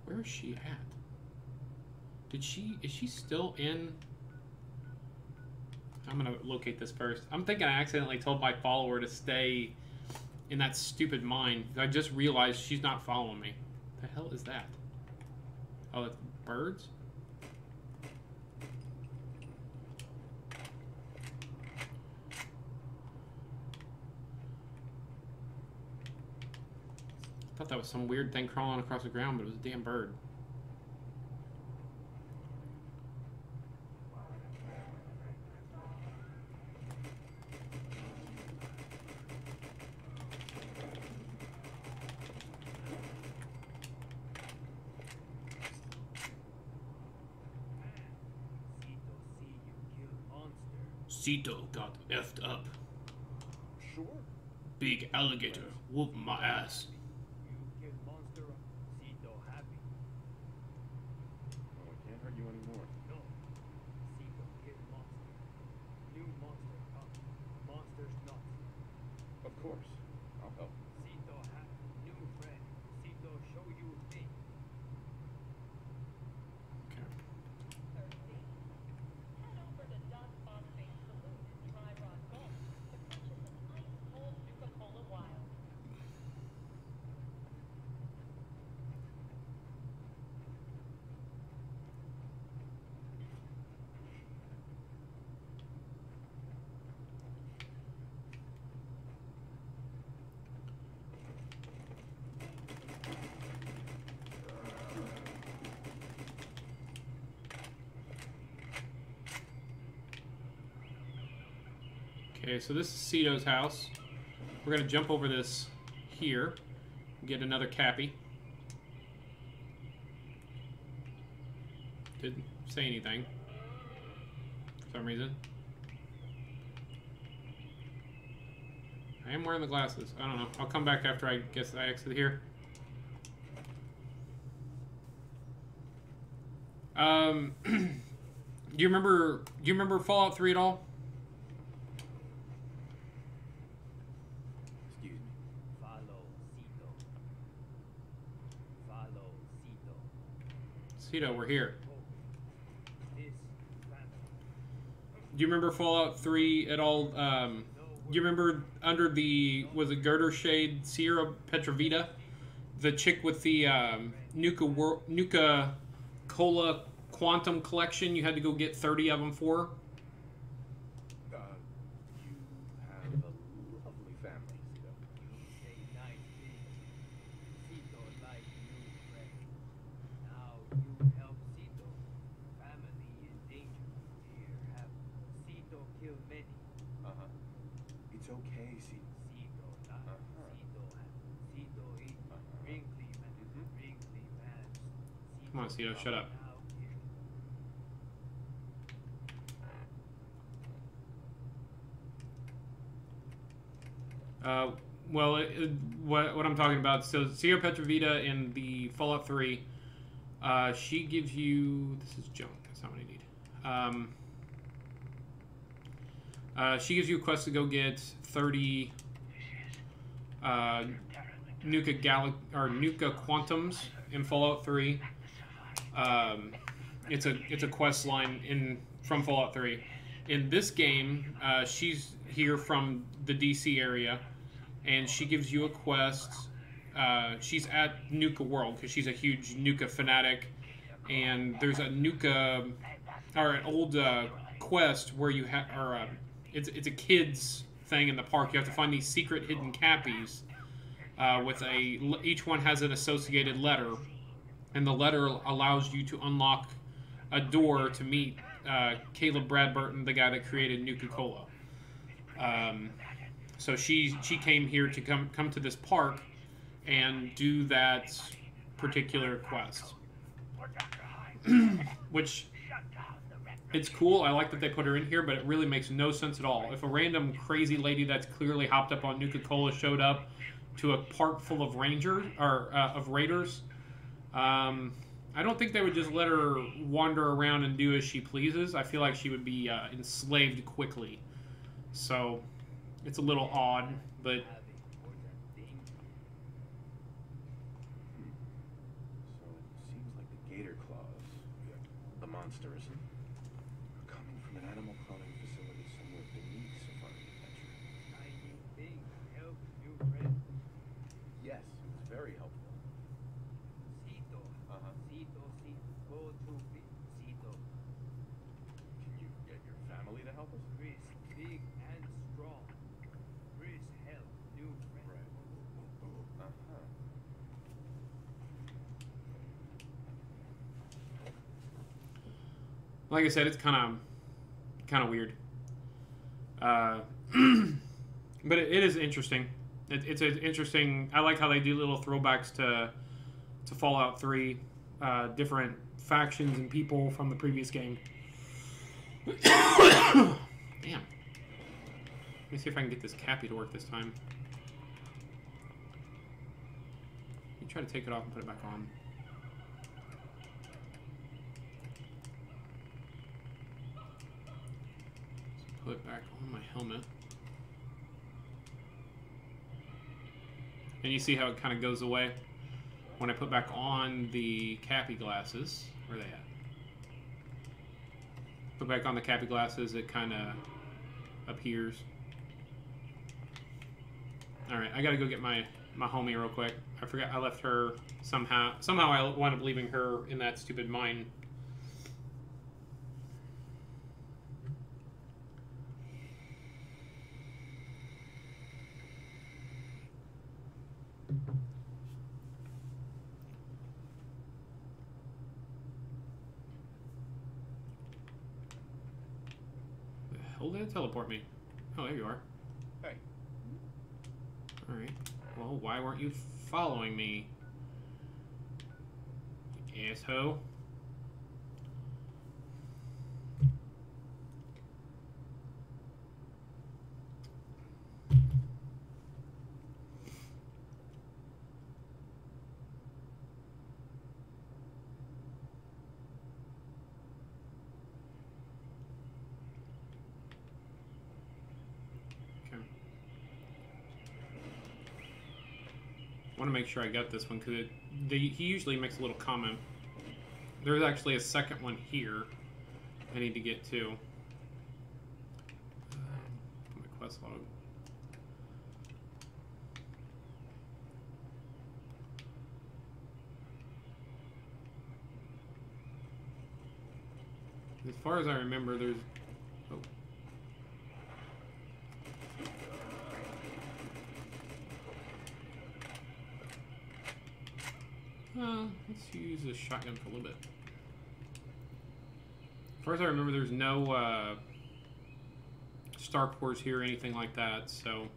Where is she at? Is she still in? I'm gonna locate this first. I'm thinking I accidentally told my follower to stay in that stupid mine. I just realized she's not following me. The hell is that? Oh, that's birds? I thought that was some weird thing crawling across the ground, but it was a damn bird. Cito got effed up. Sure. Big alligator whooped my ass. You kill monster, Cito happy. Oh, I can't hurt you anymore. No. Cito kill monster. New monster come. Monster's not. Of course. I'll help. Cito happy. New friend. Cito show you thing. Okay. Thirsty? Head over to Doug Phosphate Saloon in Dry Rock Gulch to purchase an ice-cold Nuka Cola Wild. Okay, so this is Cito's house. We're gonna jump over this here, get another Cappy. Didn't say anything for some reason. I am wearing the glasses. I don't know. I'll come back after I guess I exit here. Do you remember Fallout 3 at all? Excuse me. Follow Cito. Follow Cito. Cito, we're here. This family. Do you remember Fallout 3 at all? You remember under the, was it Girder Shade Sierra Petrovita? The chick with the Nuka Cola Quantum Collection you had to go get 30 of them for? You have a lovely family, Cito. You say nice things. Cito like new friend. Now you help Cito. Family in danger. Here have Cito kill many. Uh-huh. It's okay, Cito. Cito like Cito have Cito eat wrinkly man. Wrinkly man. Come on, Cito, shut up. Now here. Well, what I'm talking about, so Sierra Petrovita in the Fallout 3, she gives you, this is junk, that's not what I need. She gives you a quest to go get 30 Nuka Quantums in Fallout 3. It's a quest line from Fallout 3. In this game, she's here from the DC area, and she gives you a quest. She's at Nuka World because she's a huge Nuka fanatic, and there's a Nuka or an old quest where you have, or it's a kids thing in the park. You have to find these secret hidden cappies. Each one has an associated letter, and the letter allows you to unlock a door to meet Caleb Bradburton, the guy that created Nuka Cola. So she came here to come to this park and do that particular quest, which it's cool. I like that they put her in here, but it really makes no sense at all. If a random crazy lady that's clearly hopped up on Nuka Cola showed up to a park full of raiders, I don't think they would just let her wander around and do as she pleases. I feel like she would be enslaved quickly. So it's a little odd, but So it seems like the gator claws, the monster isn't, are coming from an animal cloning facility somewhere beneath Safari Adventure. Tiny thing helps new friends. Yes, it was very helpful. Cito. Uh-huh. Cito, Cito. Go to Cito. Can you get your family to help us? Chris, big and strong. Chris help new friends. Uh-huh. like I said, it's kind of weird. But it is interesting. It's an interesting. I like how they do little throwbacks to Fallout 3, different factions and people from the previous game. Damn. Let me see if I can get this cappy to work this time. Let me try to take it off and put it back on. Let's put it back on my helmet. And you see how it kind of goes away when I put back on the cappy glasses. Where are they at? Put back on the cappy glasses, it kind of appears. Alright, I gotta go get my homie real quick. I forgot I left her somehow. Somehow I wound up leaving her in that stupid mine. The hell did it teleport me? Oh, there you are. Hey. Alright. Well, why weren't you following me? You asshole. I want to make sure I got this one because he usually makes a little comment. There's actually a second one here I need to get to. My quest log. As far as I remember, there's... Oh. Let's use this shotgun for a little bit. As far as I remember, there's no Star Cores here or anything like that, so...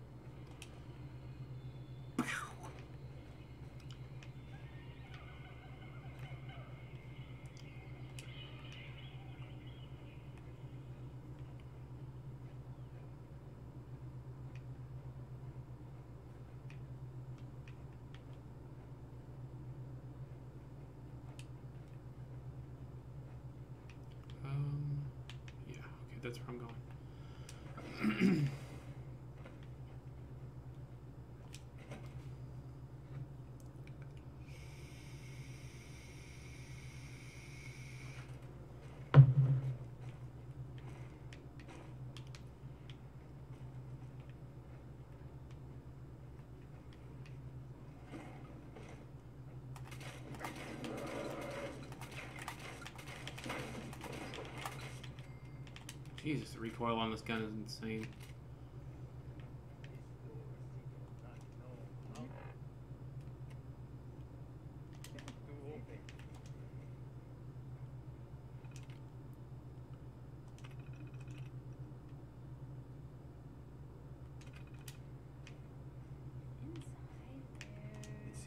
yeah, okay, that's where I'm going. Jesus, the recoil on this gun is insane.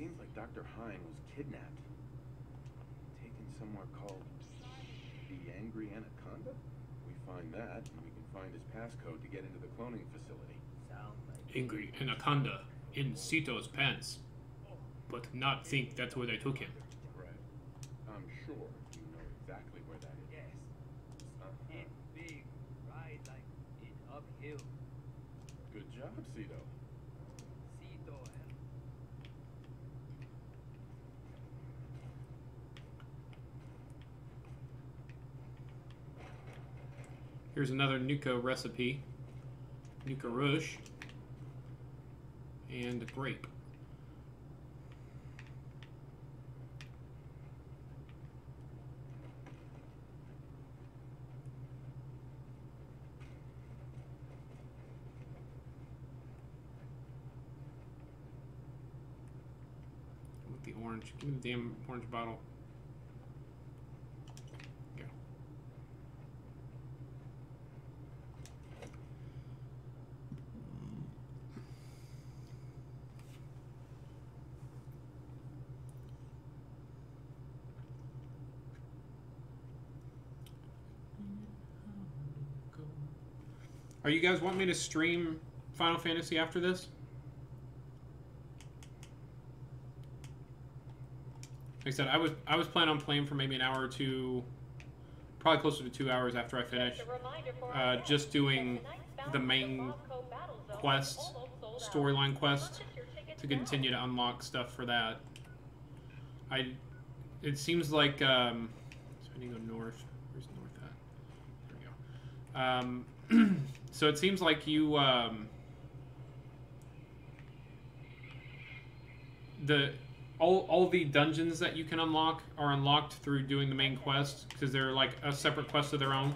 seems like Dr. Hine was kidnapped. Taken somewhere called the Angry Anaconda? We find that, and we can find his passcode to get into the cloning facility. Sound like Angry anaconda in Sito's pants. But not think that's where they took him. Right. I'm sure you know exactly where that is. yes. It's big, right? Like it uphill. Good job, Cito. Cito, Here's another Nuka recipe. Nuka Rush. And grape. With the orange. Give me the damn orange bottle. Go. Are you guys want me to stream Final Fantasy after this? Like I said, I was planning on playing for maybe an hour or two, probably closer to 2 hours after I finish. Just doing the main quest, storyline quest, to continue to unlock stuff for that. It seems like, so I need to go north. Where's north at? There we go. So it seems like you, all the dungeons that you can unlock are unlocked through doing the main quest, because they're like a separate quest of their own.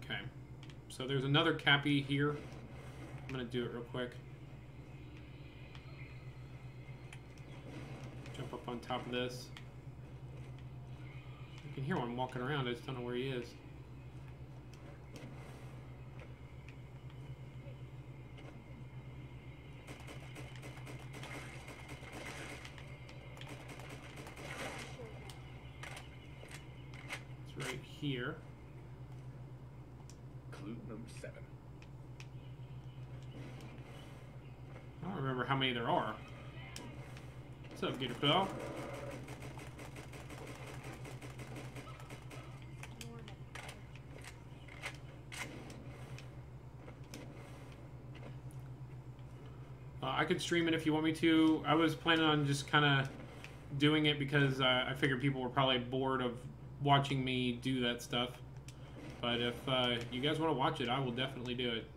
Okay, so there's another Cappy here. I'm gonna do it real quick. Jump up on top of this. You can hear one walking around, I just don't know where he is. It's right here. Clue number 7. I don't remember how many there are. What's up, Gator Claw? I could stream it if you want me to. I was planning on just kind of doing it because I figured people were probably bored of watching me do that stuff. But if you guys want to watch it, I will definitely do it.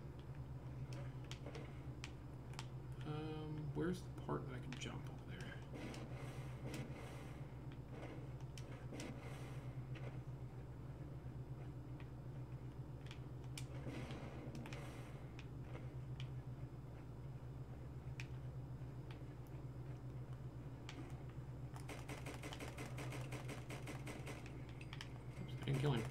Where's the part that I can jump over there? Oops, I didn't kill him.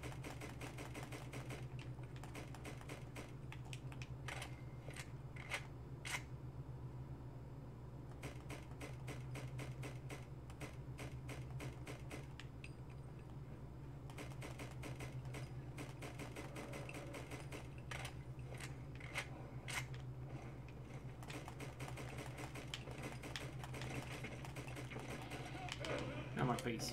Not my face.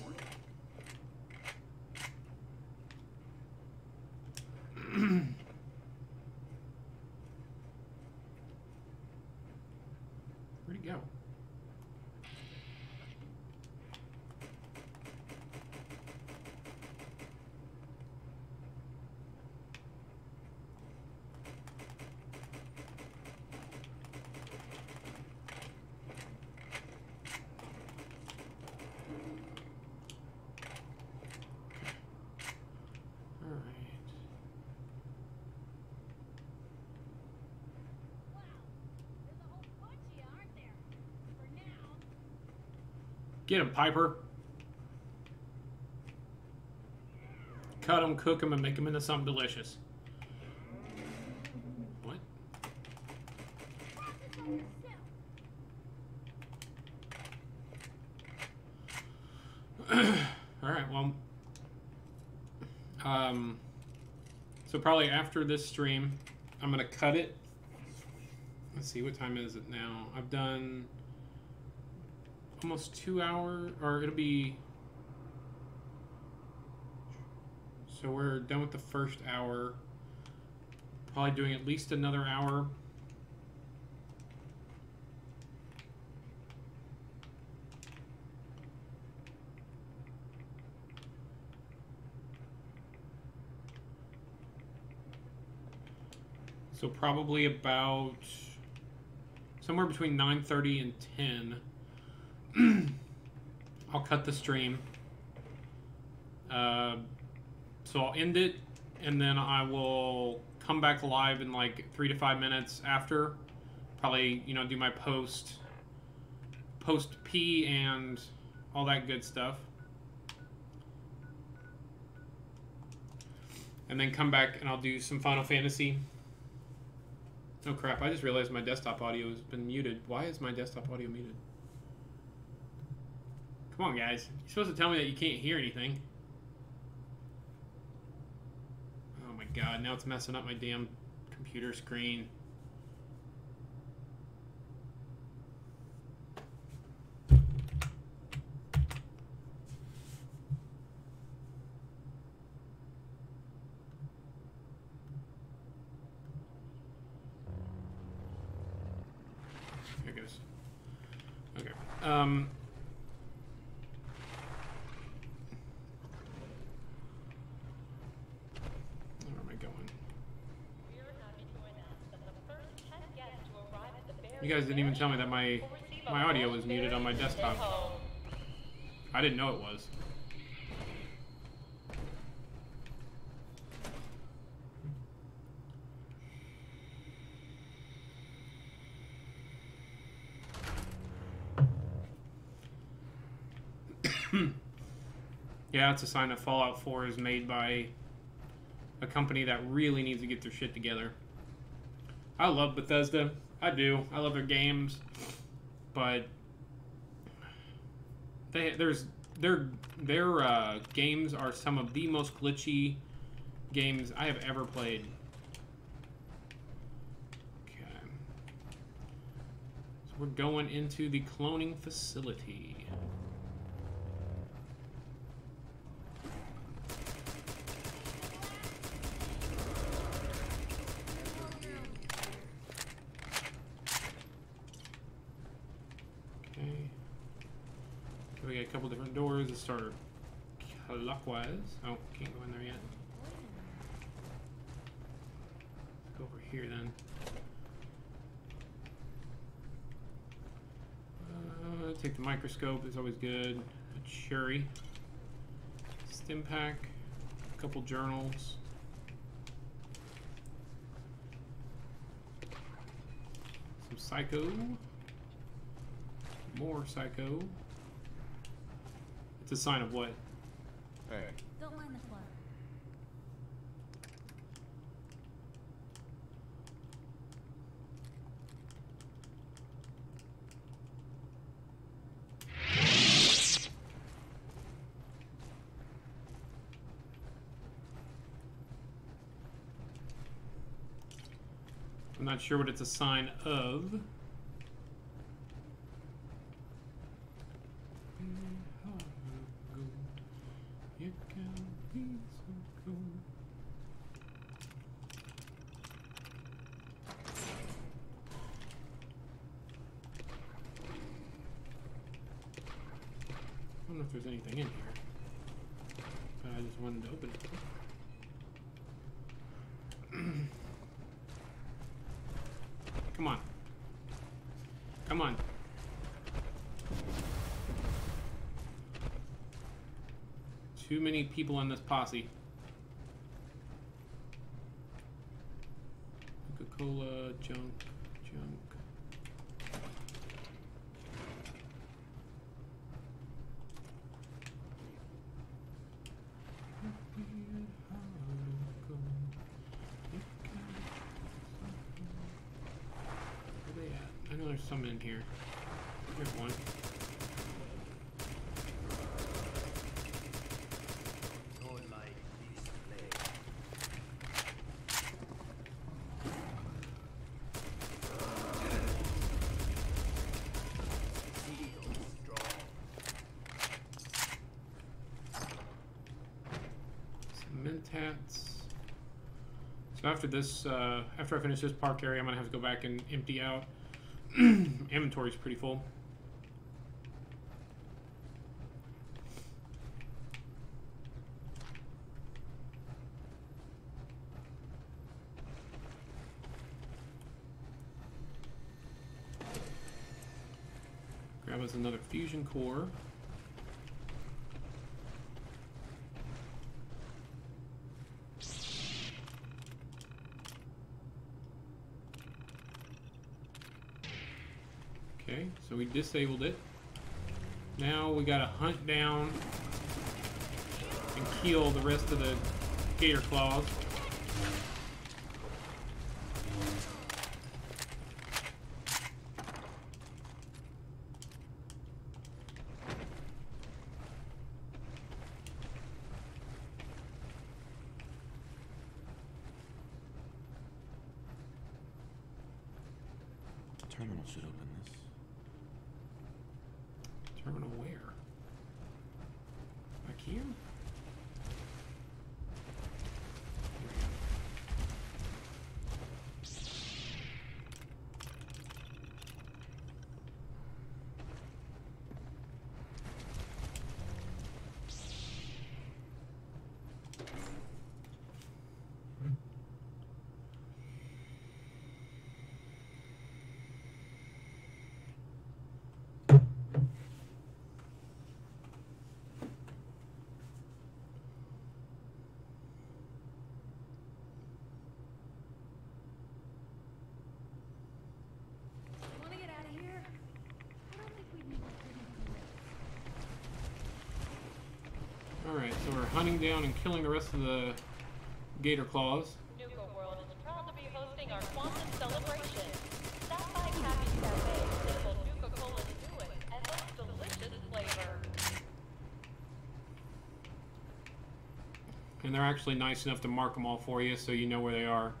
Where'd he go? Get him, Piper. Cut him, cook him, and make him into something delicious. What? Alright, well... so probably after this stream, I'm going to cut it. Let's see, what time is it now? I've done almost 2 hours, or it'll be... So we're done with the first hour. Probably doing at least another hour. So probably about somewhere between 9:30 and 10. I'll cut the stream. So I'll end it, and then I will come back live in like 3 to 5 minutes after. Probably, you know, do my post P and all that good stuff. And then come back and I'll do some Final Fantasy. Oh crap, I just realized my desktop audio has been muted. Why is my desktop audio muted? Come on, guys. You're supposed to tell me that you can't hear anything. Oh my god, now it's messing up my damn computer screen. Here it goes. Okay. Where am I going? You guys didn't even tell me that my audio was muted on my desktop. I didn't know it was. Yeah, it's a sign that Fallout 4 is made by a company that really needs to get their shit together. I love Bethesda. I do. I love their games. But their games are some of the most glitchy games I have ever played. Okay. So we're going into the cloning facility. We got a couple different doors. Let's start clockwise. Oh, can't go in there yet. Let's go over here then. Take the microscope. It's always good. A cherry. Stim pack. A couple journals. Some psycho. More psycho. It's a sign of what? Hey. Don't mind the clutter. I'm not sure what it's a sign of. I don't know if there's anything in here, but I just wanted to open it. Come on. Come on. Too many people in this posse. Coca-Cola, junk. know there's some in here. Here's one. Don't like this place. Feel strong. Some mentats. So after this, after I finish this park area, I'm gonna have to go back and empty out. Inventory's pretty full. Grab us another fusion core. Okay, so we disabled it. Now we gotta hunt down and kill the rest of the gator claws. Terminal should open this. Terminal where? Back here? Want to get out of here? I don't think we need to. Alright, so we're hunting down and killing the rest of the gator claws. Nuka World is proud to be hosting our Quantum celebration. Stop by Cappy's Cafe, sample Nuka Cola's newest and most delicious flavor. And they're actually nice enough to mark them all for you so you know where they are.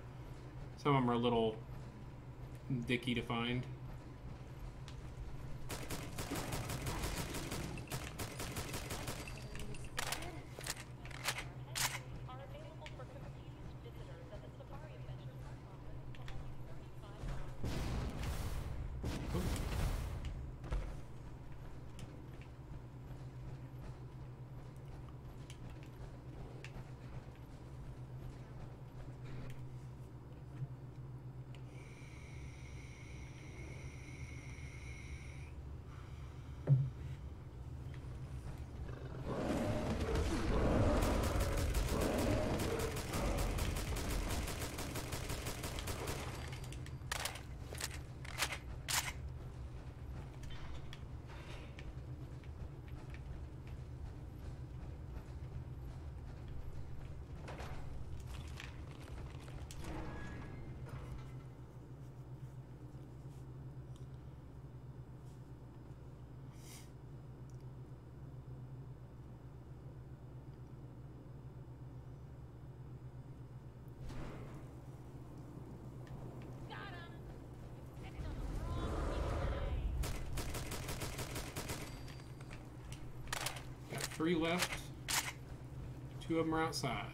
Some of them are a little dicky to find. Are available for confused visitors at the Safari Adventure Park office for only £35. Oops. Got 3 left. 2 of them are outside.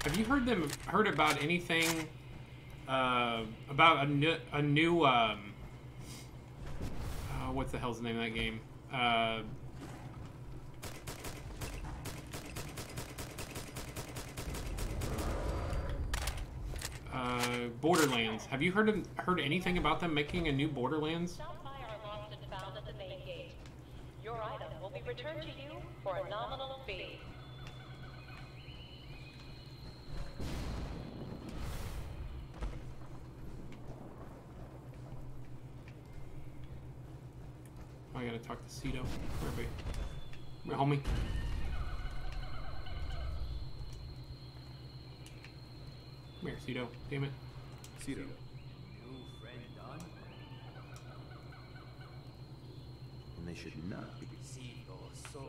Have you heard about anything about a new what the hell's the name of that game? Borderlands. Have you heard anything about them making a new Borderlands? Stop by our lost and found at the main gate. Your item will be returned to you for a nominal fee. Oh, I gotta talk to Cito. Where, my homie. Come here, Cito. Damn it. Cito. New friend done? And they should not be. Cito's so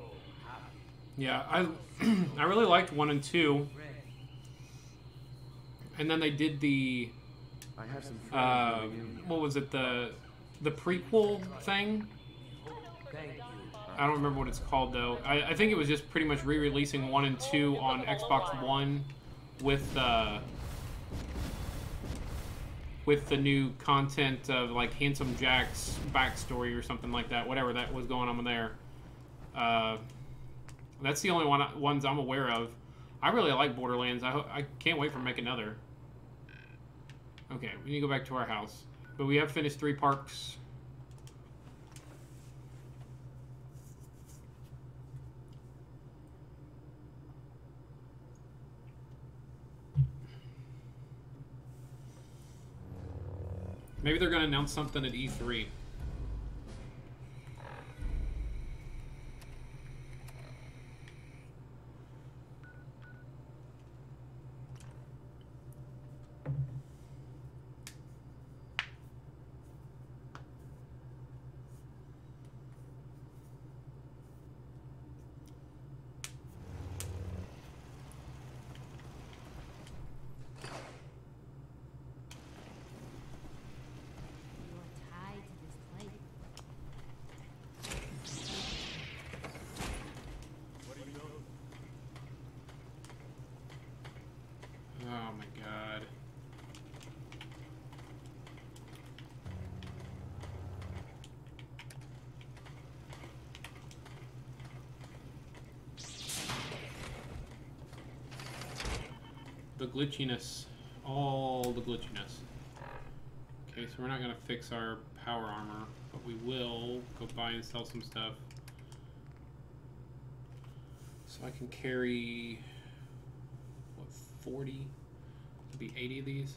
happy. Yeah, I really liked 1 and 2, Friend. and then they did the I have some friends living in here. what was it, the prequel thing? Thank you. I don't remember what it's called though. I think it was just pretty much re-releasing 1 and 2 on Xbox One with the new content of like Handsome Jack's backstory or something like that. Whatever that was going on there. That's the only ones I'm aware of. I really like Borderlands. I can't wait for make another. Okay, we need to go back to our house, but we have finished 3 parks. Maybe they're going to announce something at E3. You're tied to this place. Oh my god. The glitchiness. All the glitchiness. Okay, so we're not going to fix our power armor, but we will go buy and sell some stuff. So I can carry, what, 40? It'd be 80 of these.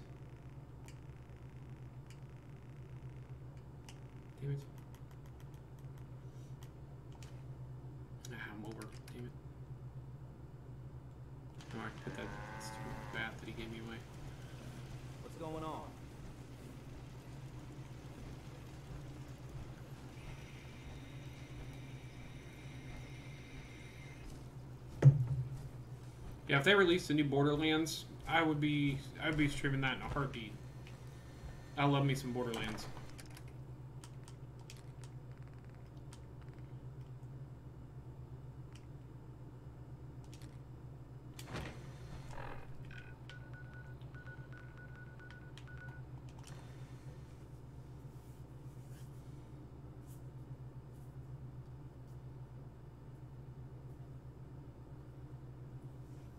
Damn it. Ah, I'm over. Damn it. Oh, I put that stupid bat that he gave me away. What's going on? Yeah, if they released a new Borderlands, I'd be streaming that in a heartbeat. I love me some Borderlands.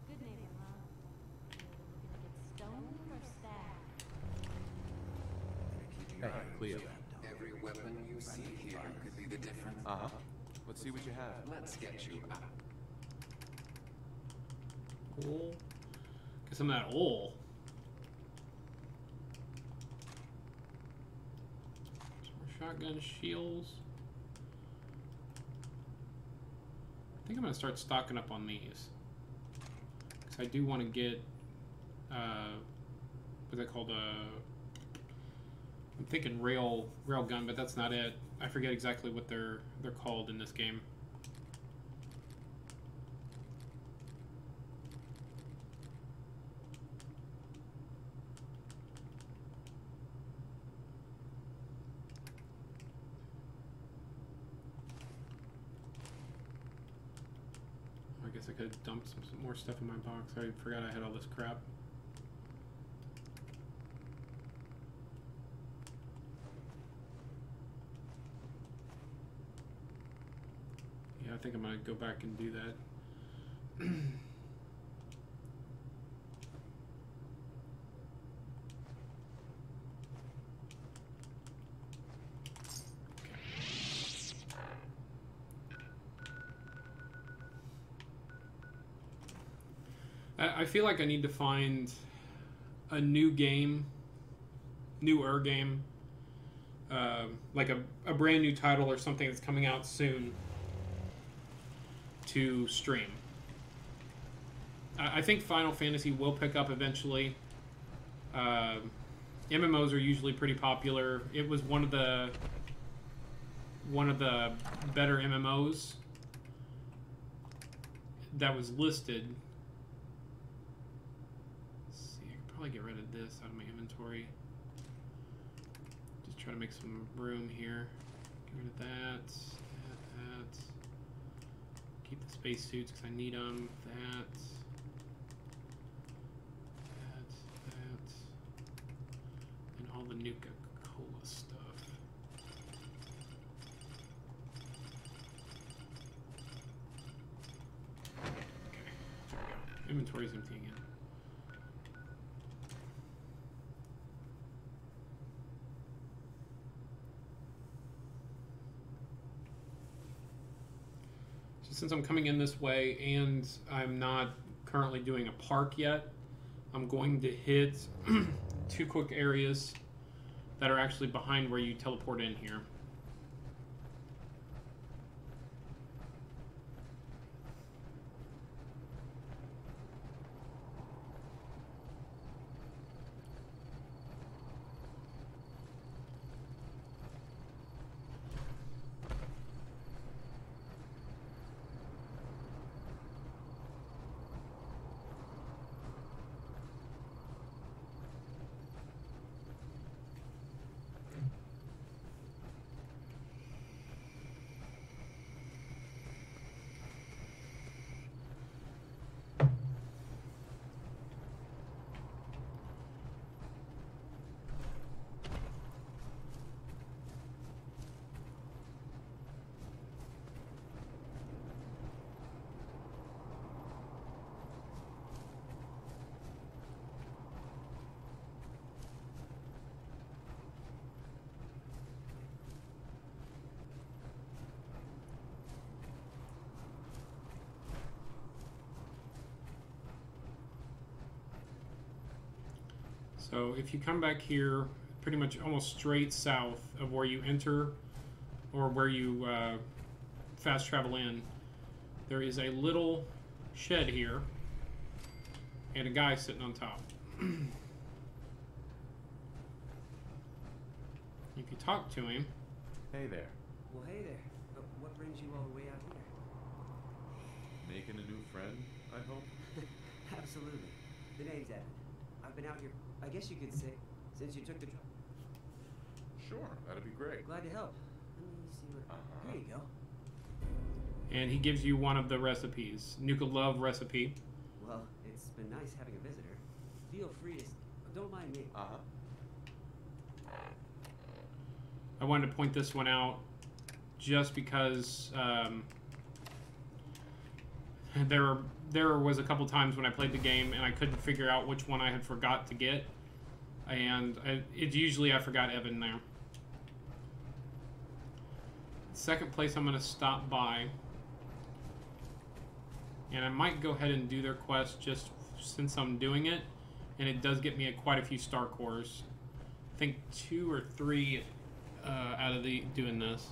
Good neighbor, huh? You're looking to get stoned or stabbed? Hey, Cleo. Every weapon you see here could be the difference. Uh-huh. Let's see what you have. Let's get you up. Oil. Get some of that oil. Some more shotgun shields. I think I'm gonna start stocking up on these. Because I do want to get, what's that called? I'm thinking rail gun, but that's not it. I forget exactly what they're called in this game. I guess I I could have dumped some more stuff in my box. I forgot I had all this crap. Yeah, I think I'm gonna go back and do that. I feel like I need to find a new game, newer game, like a brand new title or something that's coming out soon to stream. I think Final Fantasy will pick up eventually. MMOs are usually pretty popular. It was one of the better MMOs that was listed. Probably get rid of this out of my inventory. Just try to make some room here. Get rid of that. Keep the space suits because I need them. That. And all the Nuka Cola stuff. Okay, there we go. Inventory's empty again. Since I'm coming in this way and I'm not currently doing a park yet, I'm going to hit 2 quick areas that are actually behind where you teleport in here. So if you come back here, pretty much almost straight south of where you enter or where you fast travel in, there is a little shed here and a guy sitting on top. If you talk to him... Hey there. Well, hey there. But what brings you all the way out here? Making a new friend, I hope? Absolutely. The name's Evan. I've been out here, I guess you could say, since you took the trouble. Sure, that'd be great. Glad to help. Let me see what... Here you go. And he gives you one of the recipes. Nuka Love recipe. Well, it's been nice having a visitor. Feel free to... Don't mind me. I wanted to point this one out just because there was a couple times when I played the game and I couldn't figure out which one I had forgot to get, and it's usually I forgot Evan there. Second place I'm going to stop by, and I might go ahead and do their quest just since I'm doing it, and it does get me quite a few star cores. I think 2 or 3 out of the doing this.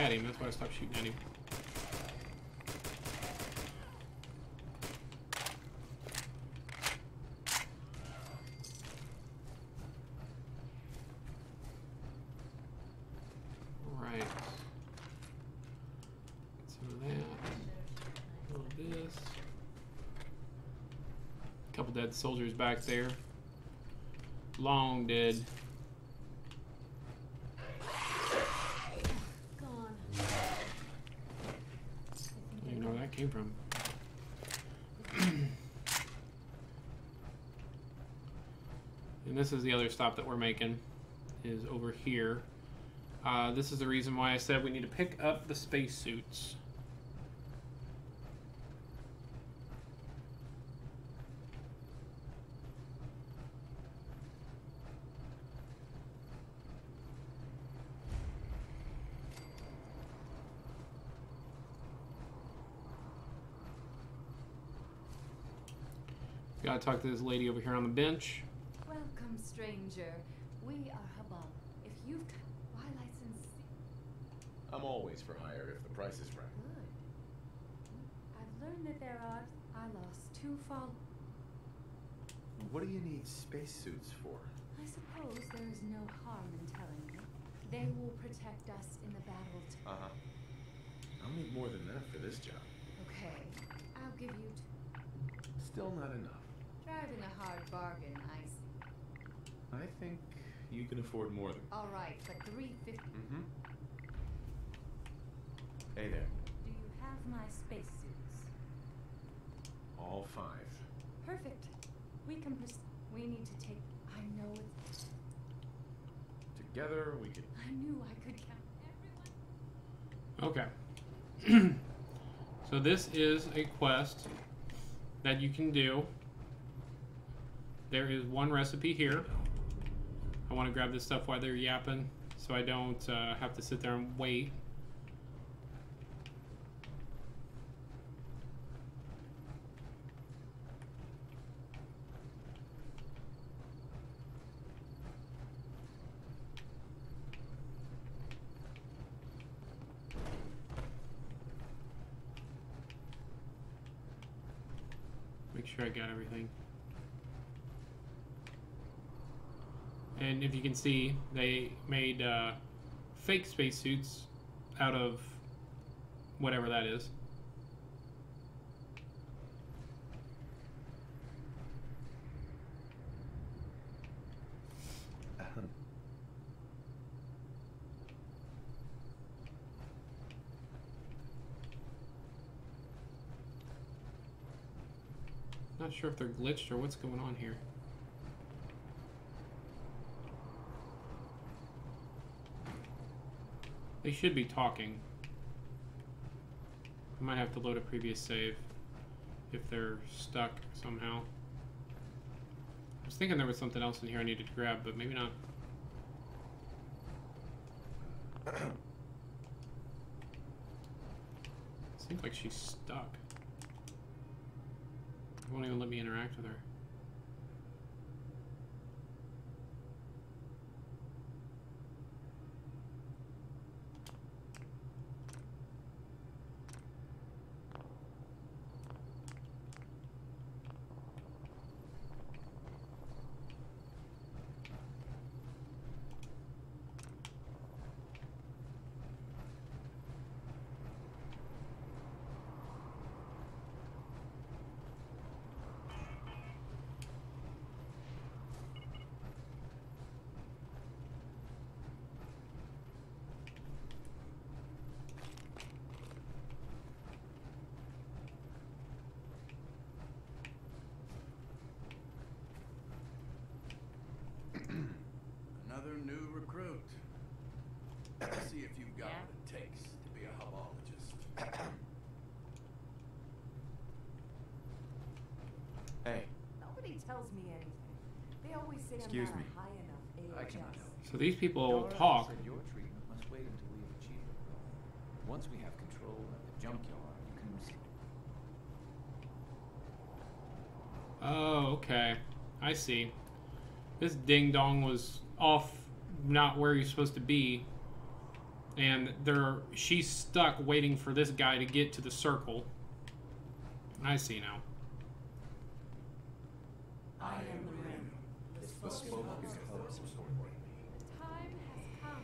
had him. That's why I stopped shooting at him. Alright. Some of that. A little this. Couple dead soldiers back there. Long dead. Gone. I don't even know where that came from. And this is the other stop that we're making, is over here. This is the reason why I said we need to pick up the spacesuits. Gotta talk to this lady over here on the bench. Welcome, stranger. We are Habal. If you've why license? I'm always for hire if the price is right. Good. I've learned that there are. I lost 2 fall. What do you need spacesuits for? I suppose there is no harm in telling you. They will protect us in the battle. I'll need more than that for this job. Okay, I'll give you. Still not enough. Driving a hard bargain, I see. I think you can afford more than. All right, but $350. Mm-hmm. Hey there. Do you have my spacesuits? All 5. Perfect. We can. We need to take. I know it's. Together we could. I knew I could count everyone. Okay. So this is a quest that you can do. There is one recipe here. I want to grab this stuff while they're yapping so I don't have to sit there and wait. Make sure I got everything. And if you can see, they made fake spacesuits out of whatever that is. Not sure if they're glitched or what's going on here. They should be talking. I might have to load a previous save if they're stuck somehow. I was thinking there was something else in here I needed to grab, but maybe not. Seems like she's stuck. It won't even let me interact with her. Another new recruit. See if you've got what it takes to be a hubologist. Hey, Nobody tells me anything. They always say Excuse I'm me. not high enough. I cannot help. So these people Dora talk. said your treatment must wait until we have achieved our goal. Once we have control of the junkyard, you can. Oh, okay. I see. This ding dong was off, not where he's supposed to be. And she's stuck waiting for this guy to get to the circle. I see now. I am the rim. This bespoke hub's story. Time has come.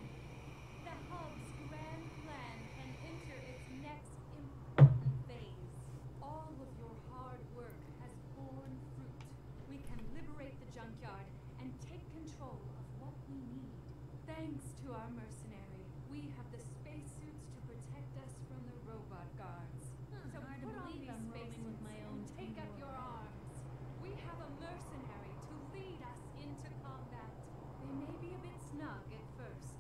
The hub's grand plan can enter its next important phase. All of your hard work has borne fruit. We can liberate the junkyard and take control of what we need. Thanks to our mercenary, we have the spacesuits to protect us from the robot guards. So hard to put on believe these I'm rolling with spacesuits my and own take up team. your arms. We have a mercenary to lead us into combat. They may be a bit snug at first,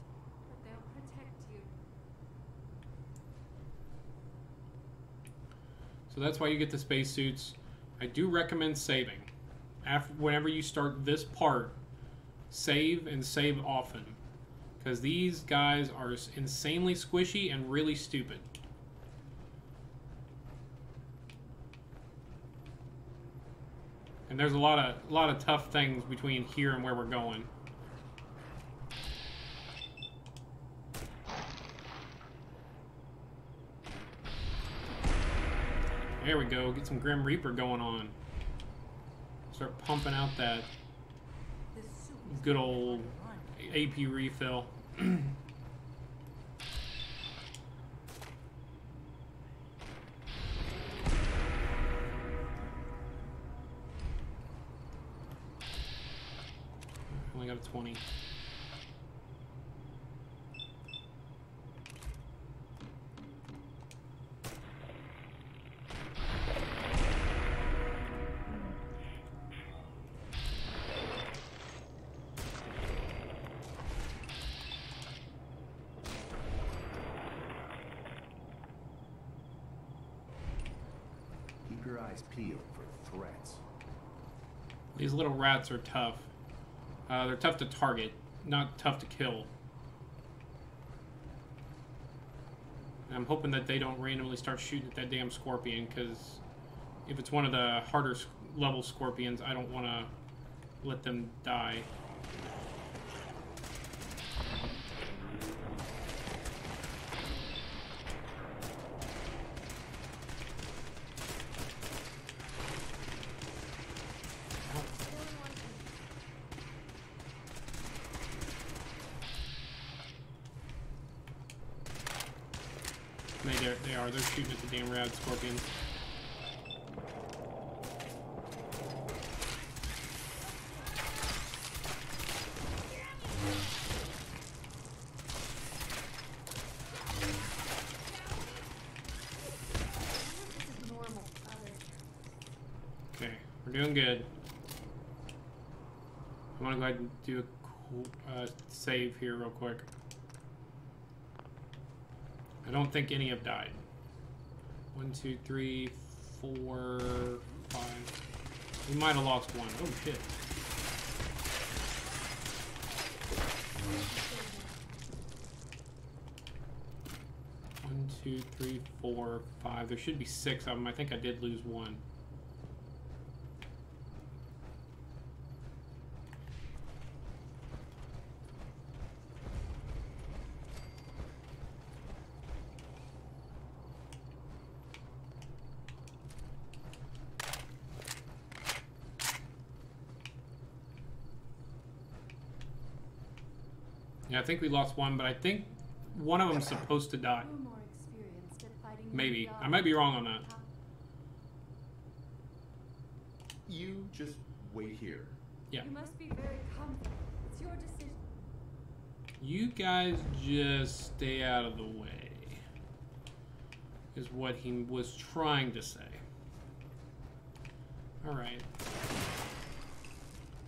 but they'll protect you. So that's why you get the spacesuits. I do recommend saving. Whenever you start this part, save and save often. Because these guys are insanely squishy and really stupid. And there's a lot of tough things between here and where we're going. There we go. Get some Grim Reaper going on. Start pumping out that good old AP refill. Only got a 20. Keep your eyes peeled for threats. These little rats are tough. They're tough to target, not tough to kill. I'm hoping that they don't randomly start shooting at that damn scorpion, because if it's one of the harder level scorpions, I don't want to let them die. They are. They're shooting at the damn rad scorpions. Okay, we're doing good. I want to go ahead and do a cool, save here real quick. I don't think any have died. 1, 2, 3, 4, 5. We might have lost one. Oh shit. One, 2, 3, 4, 5. There should be 6 of them. I think I did lose one. Yeah, I think we lost one, but I think one of them's supposed to die. You're more experienced at fighting Maybe. beyond I might be wrong on that. You just wait here. Yeah. You must be very comfortable. It's your decision. You guys just stay out of the way, is what he was trying to say. Alright.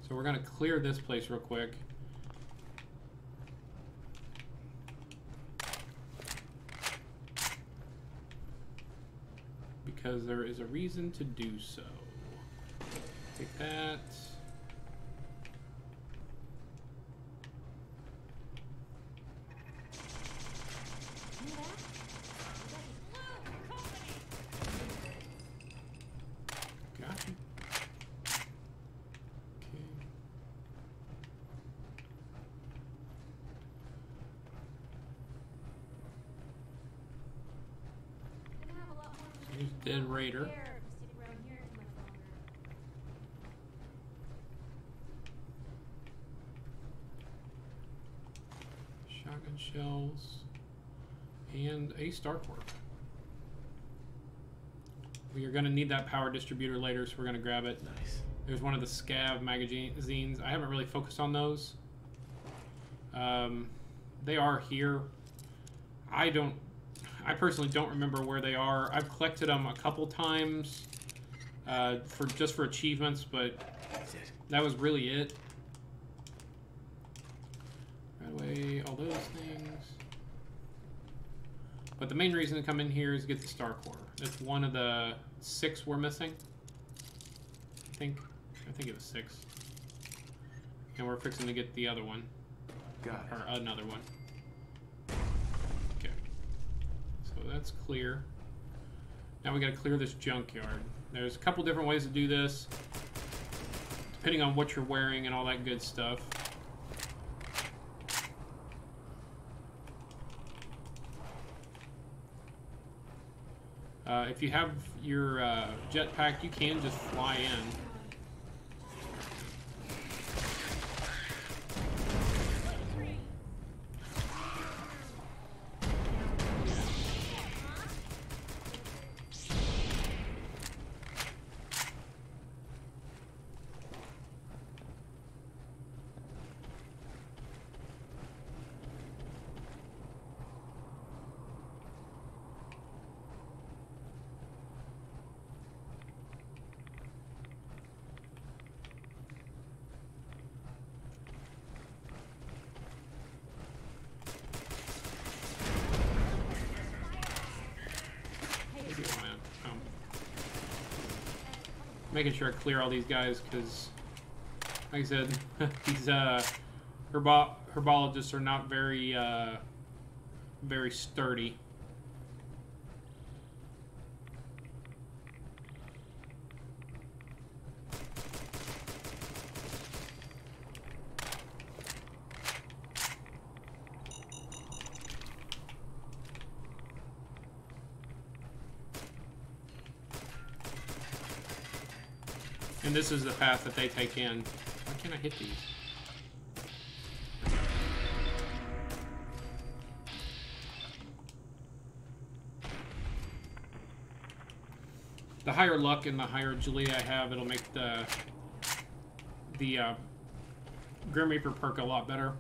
So we're going to clear this place real quick. Because there is a reason to do so. Take that. Gotcha. Okay. dead raider. Here, if you stick around here too much longer. Shotgun shells. And a Starport. We are going to need that power distributor later, so we're going to grab it. Nice. There's one of the Scav magazines. I haven't really focused on those. They are here. I personally don't remember where they are. I've collected them a couple times for achievements, but that was really it. Right away, all those things. But the main reason to come in here is to get the Star Core. That's one of the 6 we're missing. I think it was 6. And we're fixing to get the other one. Got it. Or another one. Okay. So that's clear. Now we gotta clear this junkyard. There's a couple different ways to do this, depending on what you're wearing and all that good stuff. If you have your jetpack, you can just fly in. Making sure I clear all these guys because, like I said, these herbologists are not very very sturdy. And this is the path that they take in. Why can't I hit these? The higher luck and the higher agility I have, it'll make the Grim Reaper perk a lot better.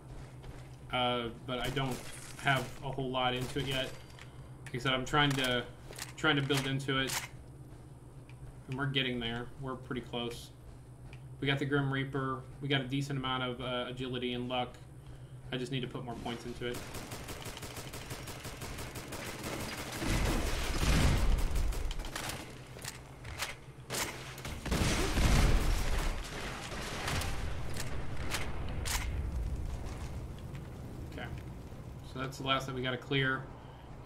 But I don't have a whole lot into it yet. Like I said, I'm trying to build into it. And we're getting there. We're pretty close. We got the Grim Reaper. We got a decent amount of agility and luck. I just need to put more points into it. Okay. So that's the last that we got to clear.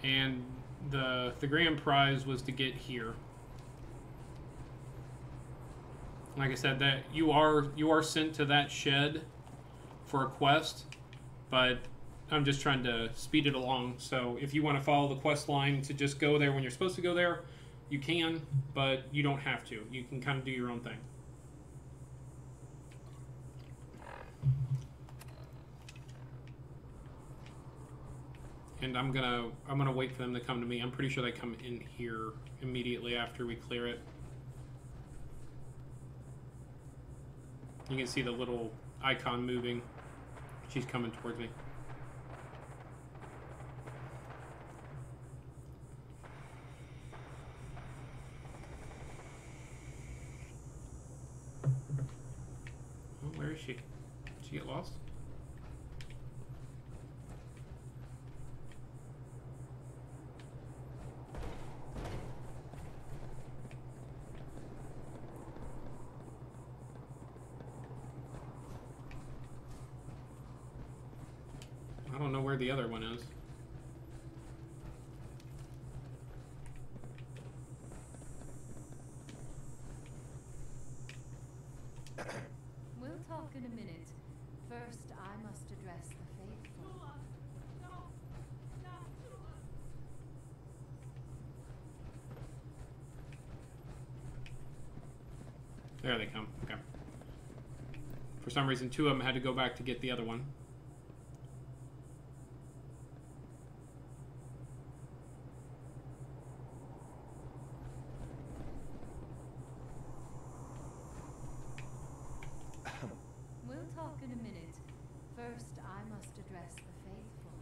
And the grand prize was to get here. Like I said, that you are sent to that shed for a quest, but I'm just trying to speed it along. So if you want to follow the quest line to just go there when you're supposed to go there, you can, but you don't have to. You can kind of do your own thing. And I'm gonna wait for them to come to me. I'm pretty sure they come in here immediately after we clear it. You can see the little icon moving. She's coming towards me. Oh, where is she? Did she get lost? I don't know where the other one is. We'll talk in a minute. First, I must address the faithful. There they come. Okay. For some reason, two of them had to go back to get the other one. We'll talk in a minute. First, I must address the faithful.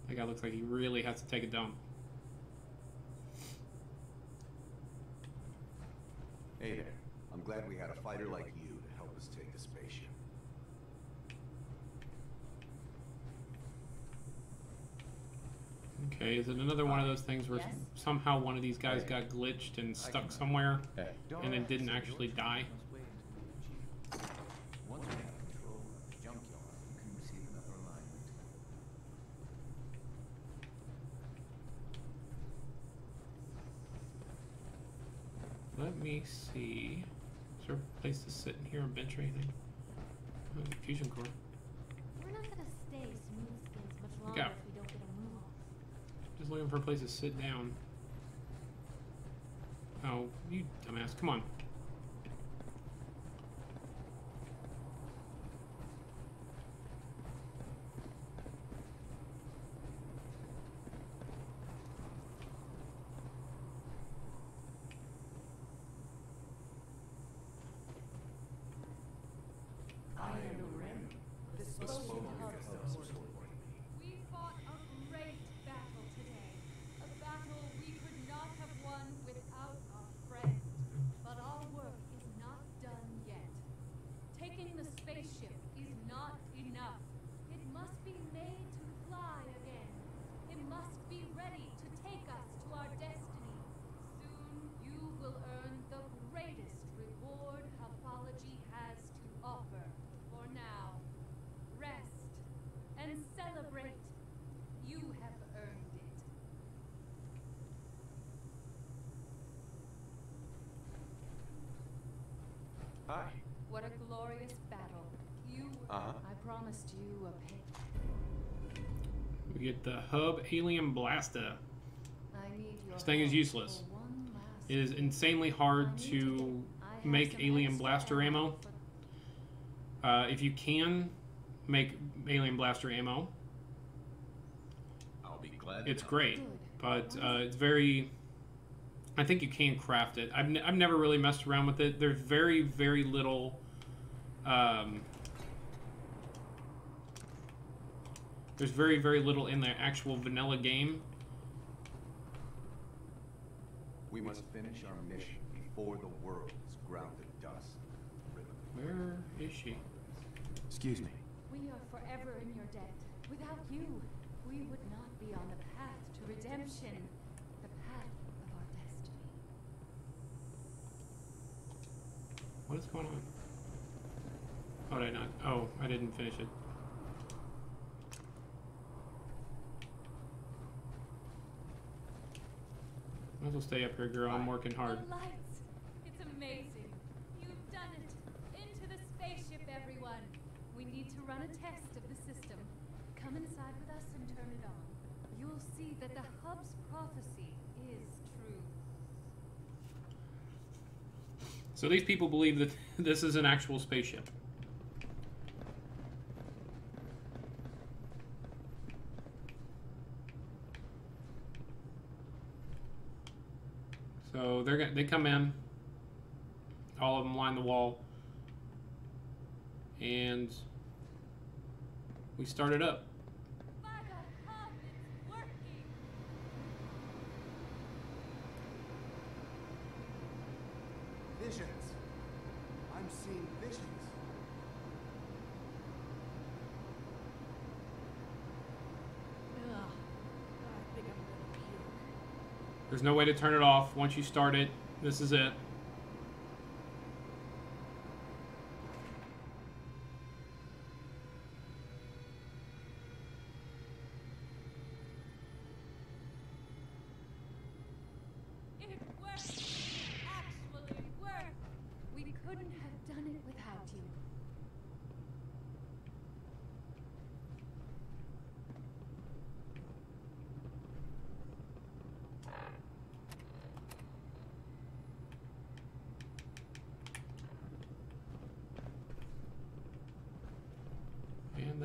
That guy looks like he really has to take a dump. Hey there. I'm glad we had a fighter like you to help us take the spaceship. Okay, is it another one of those things where Yes? somehow one of these guys got glitched and stuck somewhere and it didn't actually die? Must wait until we achieve it. Once we have control of the junkyard, we can receive another alignment. Let me see. Is there a place to sit in here and bench or anything? Oh, fusion core. We're not gonna stay smooth skins much longer Yeah. if we don't get a move on. Just looking for a place to sit down. Oh, you dumbass. Come on. I am the Ren, the spoken hub support. We fought a great battle today. A battle we could not have won without our friend. But our work is not done yet. Taking the spaceship is not enough. It must be made to fly again. It must be ready to take us to our destiny. Soon you will earn the greatest reward Hapology has to offer. For now, rest and celebrate. You have earned it. Hi. What a glorious battle. You, Uh-huh. I promised you a pay. We get the hub alien blaster. I need your This thing is help useless. for one last It is thing. insanely hard to make alien blaster ammo. If you can make alien blaster ammo, I'll be glad. it's to help. great. But it's very... I think you can craft it. I've never really messed around with it. There's very, very little... there's very, very little in the actual vanilla game. We must finish our mission before the world is ground to dust. Where is she? Excuse me. We are forever in your debt. Without you, we would not be on the path to redemption, the path of our destiny. What is going on? Oh, did I not? Oh, I didn't finish it. Might as well stay up here, girl. I'm working hard. The lights. It's amazing. You've done it. Into the spaceship, everyone. We need to run a test of the system. Come inside with us and turn it on. You'll see that the hub's prophecy is true. So these people believe that this is an actual spaceship. So they come in, all of them line the wall, and we start it up. By the hub, it's working. Visions. I'm seeing visions. Ugh. I think I'm gonna puke. There's no way to turn it off. Once you start it, this is it. It worked. Actually worked. We couldn't have done it without you.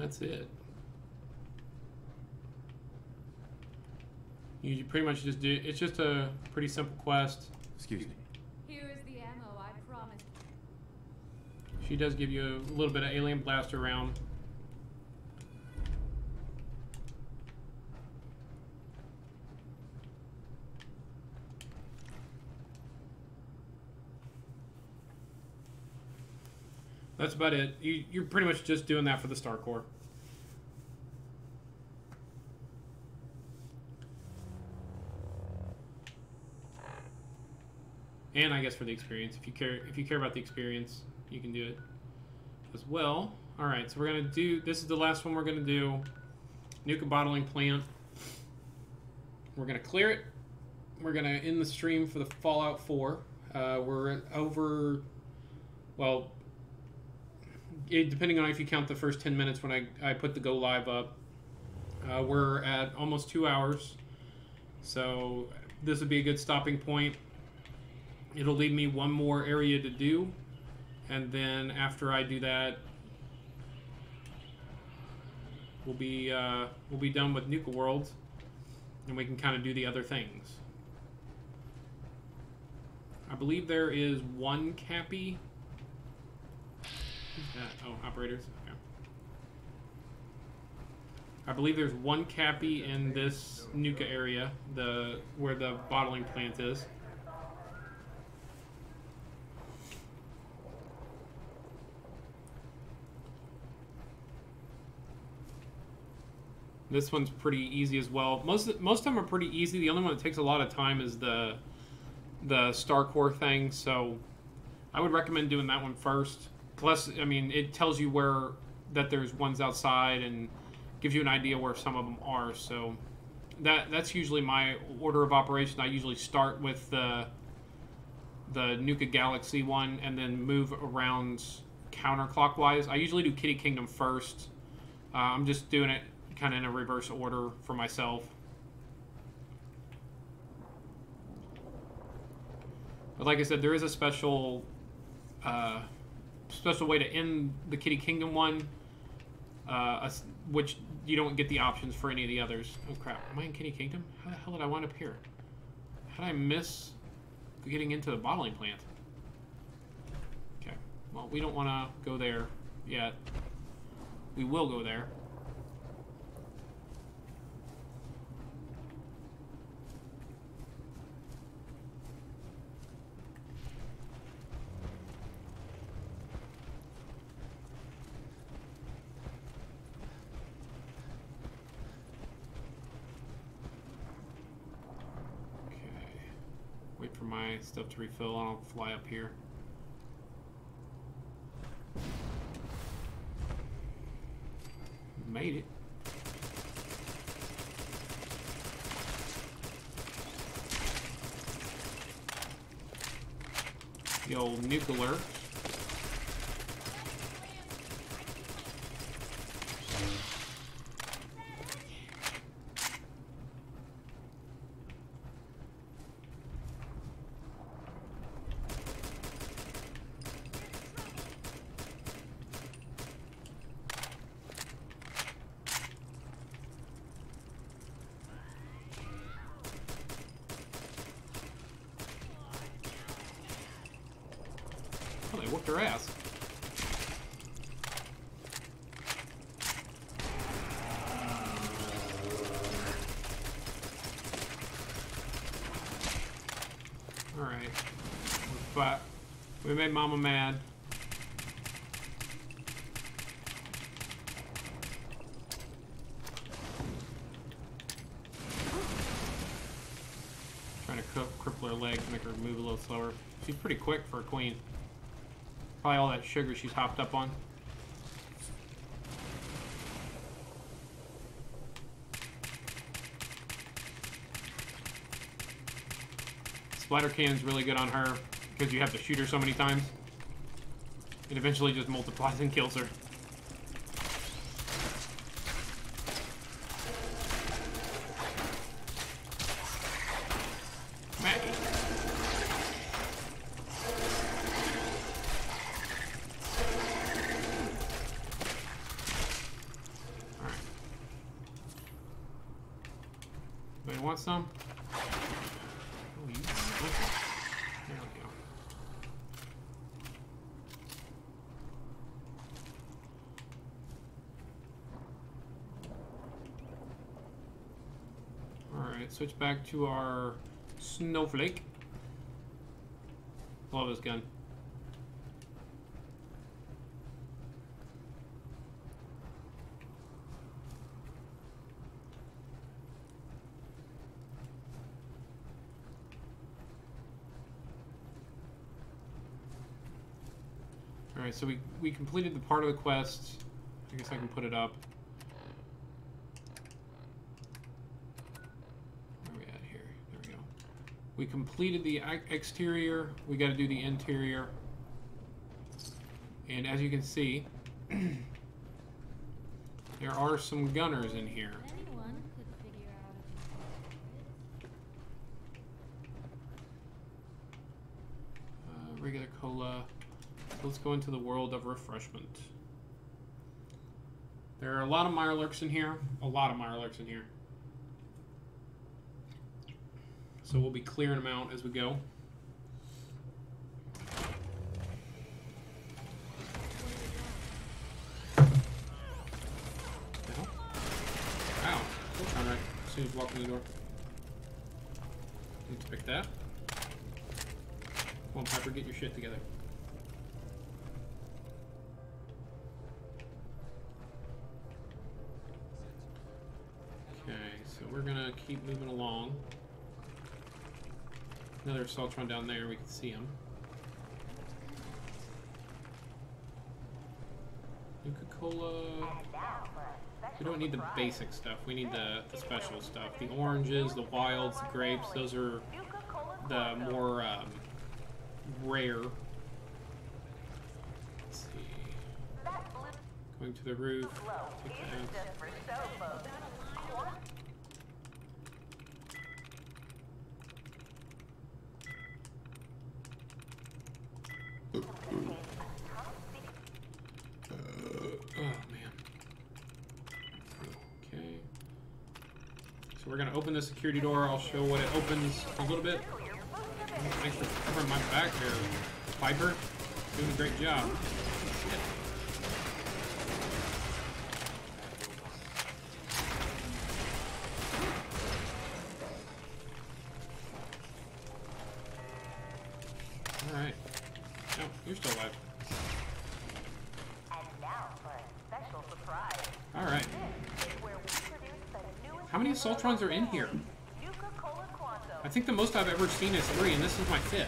that's it. You pretty much just do. It's just a pretty simple quest. Excuse me. Here is the ammo I promised. She does give you a little bit of alien blaster round. That's about it. You're pretty much just doing that for the Star Core. And I guess for the experience, if you care about the experience, you can do it as well. All right, so we're gonna do. This is the last one we're gonna do. Nuka bottling plant. We're gonna clear it. We're gonna end the stream for the Fallout 4. We're over. Well, depending on if you count the first 10 minutes when I put the go live up, we're at almost 2 hours. So this would be a good stopping point. It'll leave me one more area to do, and then after I do that, we'll be done with Nuka World, and we can kind of do the other things. I believe there is one Cappy. Who's that? Oh, operators. Okay. I believe there's one Cappy in this Nuka area, where the bottling plant is. This one's pretty easy as well. Most of them are pretty easy. The only one that takes a lot of time is the Star Core thing. So I would recommend doing that one first. Plus, I mean, it tells you that there's ones outside and gives you an idea where some of them are. So that's usually my order of operation. I usually start with the Nuka Galaxy one and then move around counterclockwise. I usually do Kitty Kingdom first. I'm just doing it kind of in a reverse order for myself. But like I said, there is a special way to end the Kitty Kingdom one, which you don't get the options for any of the others. Oh crap, am I in Kitty Kingdom? How the hell did I wind up here? How did I miss getting into the bottling plant? Okay, well, we don't want to go there yet. We will go there. Wait for my stuff to refill and I'll fly up here. Made it. The old nuclear. Oh, they whooped her ass. Alright. But we made Mama mad. Trying to cripple her legs, make her move a little slower. She's pretty quick for a queen. Probably all that sugar she's hopped up on. Splatter cannon's really good on her because you have to shoot her so many times. It eventually just multiplies and kills her. Anybody want some? Oh, you want it. There we go. Alright, switch back to our snowflake. Love this gun. Alright, so we completed the part of the quest. I guess I can put it up. Where are we at here? There we go. We completed the exterior. We got to do the interior. And as you can see, there are some gunners in here. Anyone could figure out Regular cola. Let's go into the world of refreshment. There are a lot of Mirelurks in here. A lot of Mirelurks in here. So we'll be clearing them out as we go. Wow. All right. As soon as you walk in the door. Need to pick that. Come on, Piper, get your shit together. So we're gonna keep moving along. Another Assaultron down there, we can see him. Nuka-Cola. We don't need the basic stuff, we need the special stuff. The oranges, the wilds, the grapes, those are the more rare. Let's see. Going to the roof. Take that. Oh man. Okay. So we're gonna open the security door. I'll show what it opens a little bit. Thanks for covering my back there, Piper. Doing a great job. Alright. No, you're still alive. Alright. How many Assaultrons are in here? I think the most I've ever seen is 3, and this is my 5th.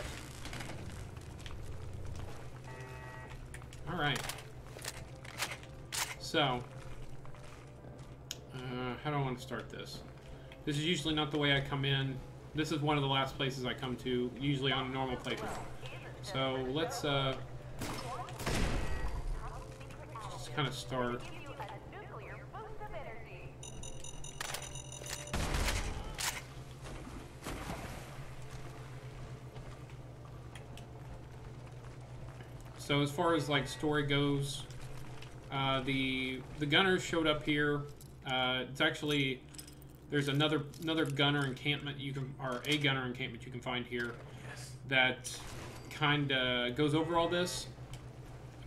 Alright. So, how do I want to start this? This is usually not the way I come in. This is one of the last places I come to, usually on a normal playthrough. So, let's just kind of start. So as far as like story goes, the gunners showed up here. It's actually there's another gunner encampment a gunner encampment you can find here that kind of goes over all this.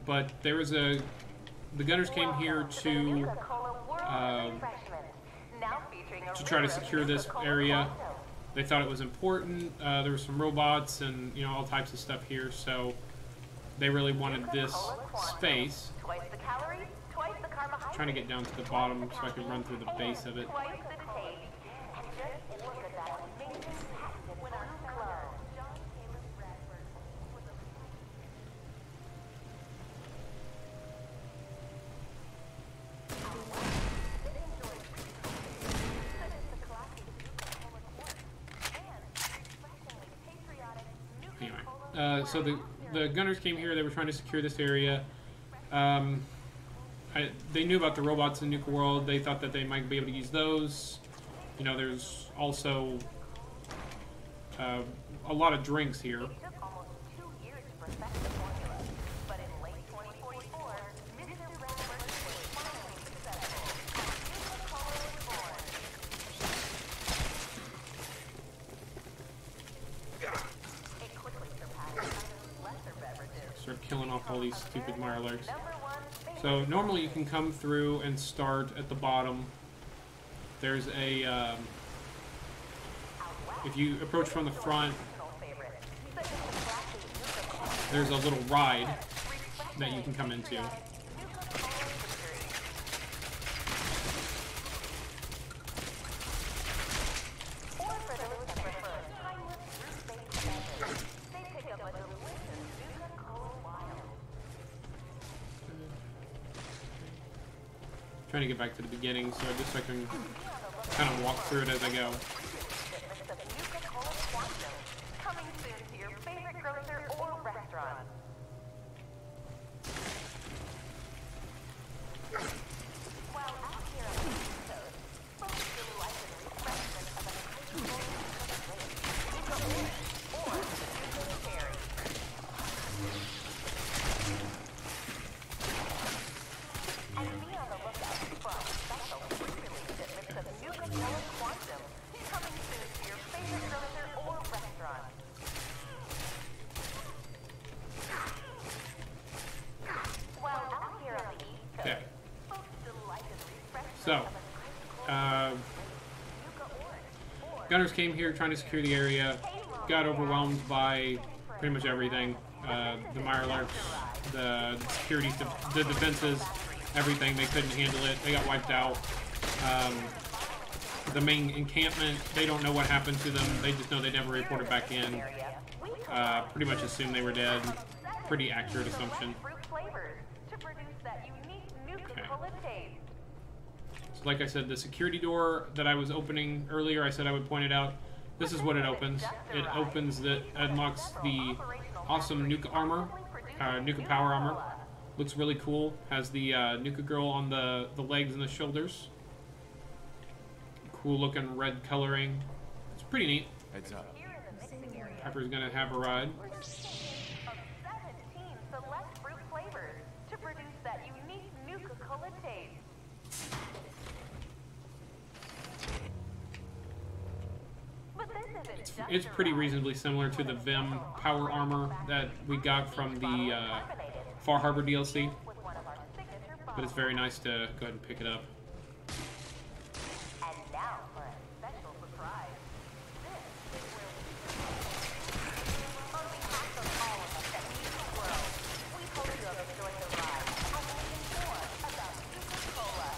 But there was the gunners came here to try to secure this area. They thought it was important. There were some robots and all types of stuff here, so they really wanted this space. Trying to get down to the bottom so I can run through the base of it. Anyway, so the gunners came here. They were trying to secure this area. They knew about the robots in Nuka World. They thought that they might be able to use those. There's also a lot of drinks here. killing off all these stupid Mirelurks. So normally you can come through and start at the bottom. There's a, if you approach from the front, there's a little ride that you can come into. Trying to get back to the beginning, so just so I can kind of walk through it as I go. Coming soon to your favorite grocer or restaurant. While out here on the East Coast, folks delight in the refreshment of a high-quality Nuka or Nuka Cherry. And be on the lookout for a special pre-release shipment of Nuka Quantum, coming soon to your favorite grocer or restaurant. While out here on the East Coast, Okay. folks delight in the refreshment So, of a high-quality Nuka Orange. Gunners came here trying to secure the area, got overwhelmed by pretty much everything. The Mirelurks, the security, the defenses, everything. They couldn't handle it. They got wiped out. The main encampment, they don't know what happened to them. They just know they never reported back in. Pretty much assumed they were dead. Pretty accurate assumption. Okay. So like I said, the security door that I was opening earlier, I said I would point it out. This is what it opens. It opens, that unlocks the awesome Nuka armor, Nuka power armor. Looks really cool. Has the Nuka girl on the legs and the shoulders. Cool looking red coloring. It's pretty neat. Heads up. Pepper's gonna have a ride. Of 17 select fruit flavors to produce that unique Nuka-Cola taste. But this isn't just It's pretty reasonably similar to the Vim power armor that we got from the Far Harbor DLC. with one of our signature But it's very nice to go ahead and pick it up. And now for a special surprise. This is where on behalf of all of us at Nuka World, we hope you have enjoyed the ride and learned more about Nuka-Cola.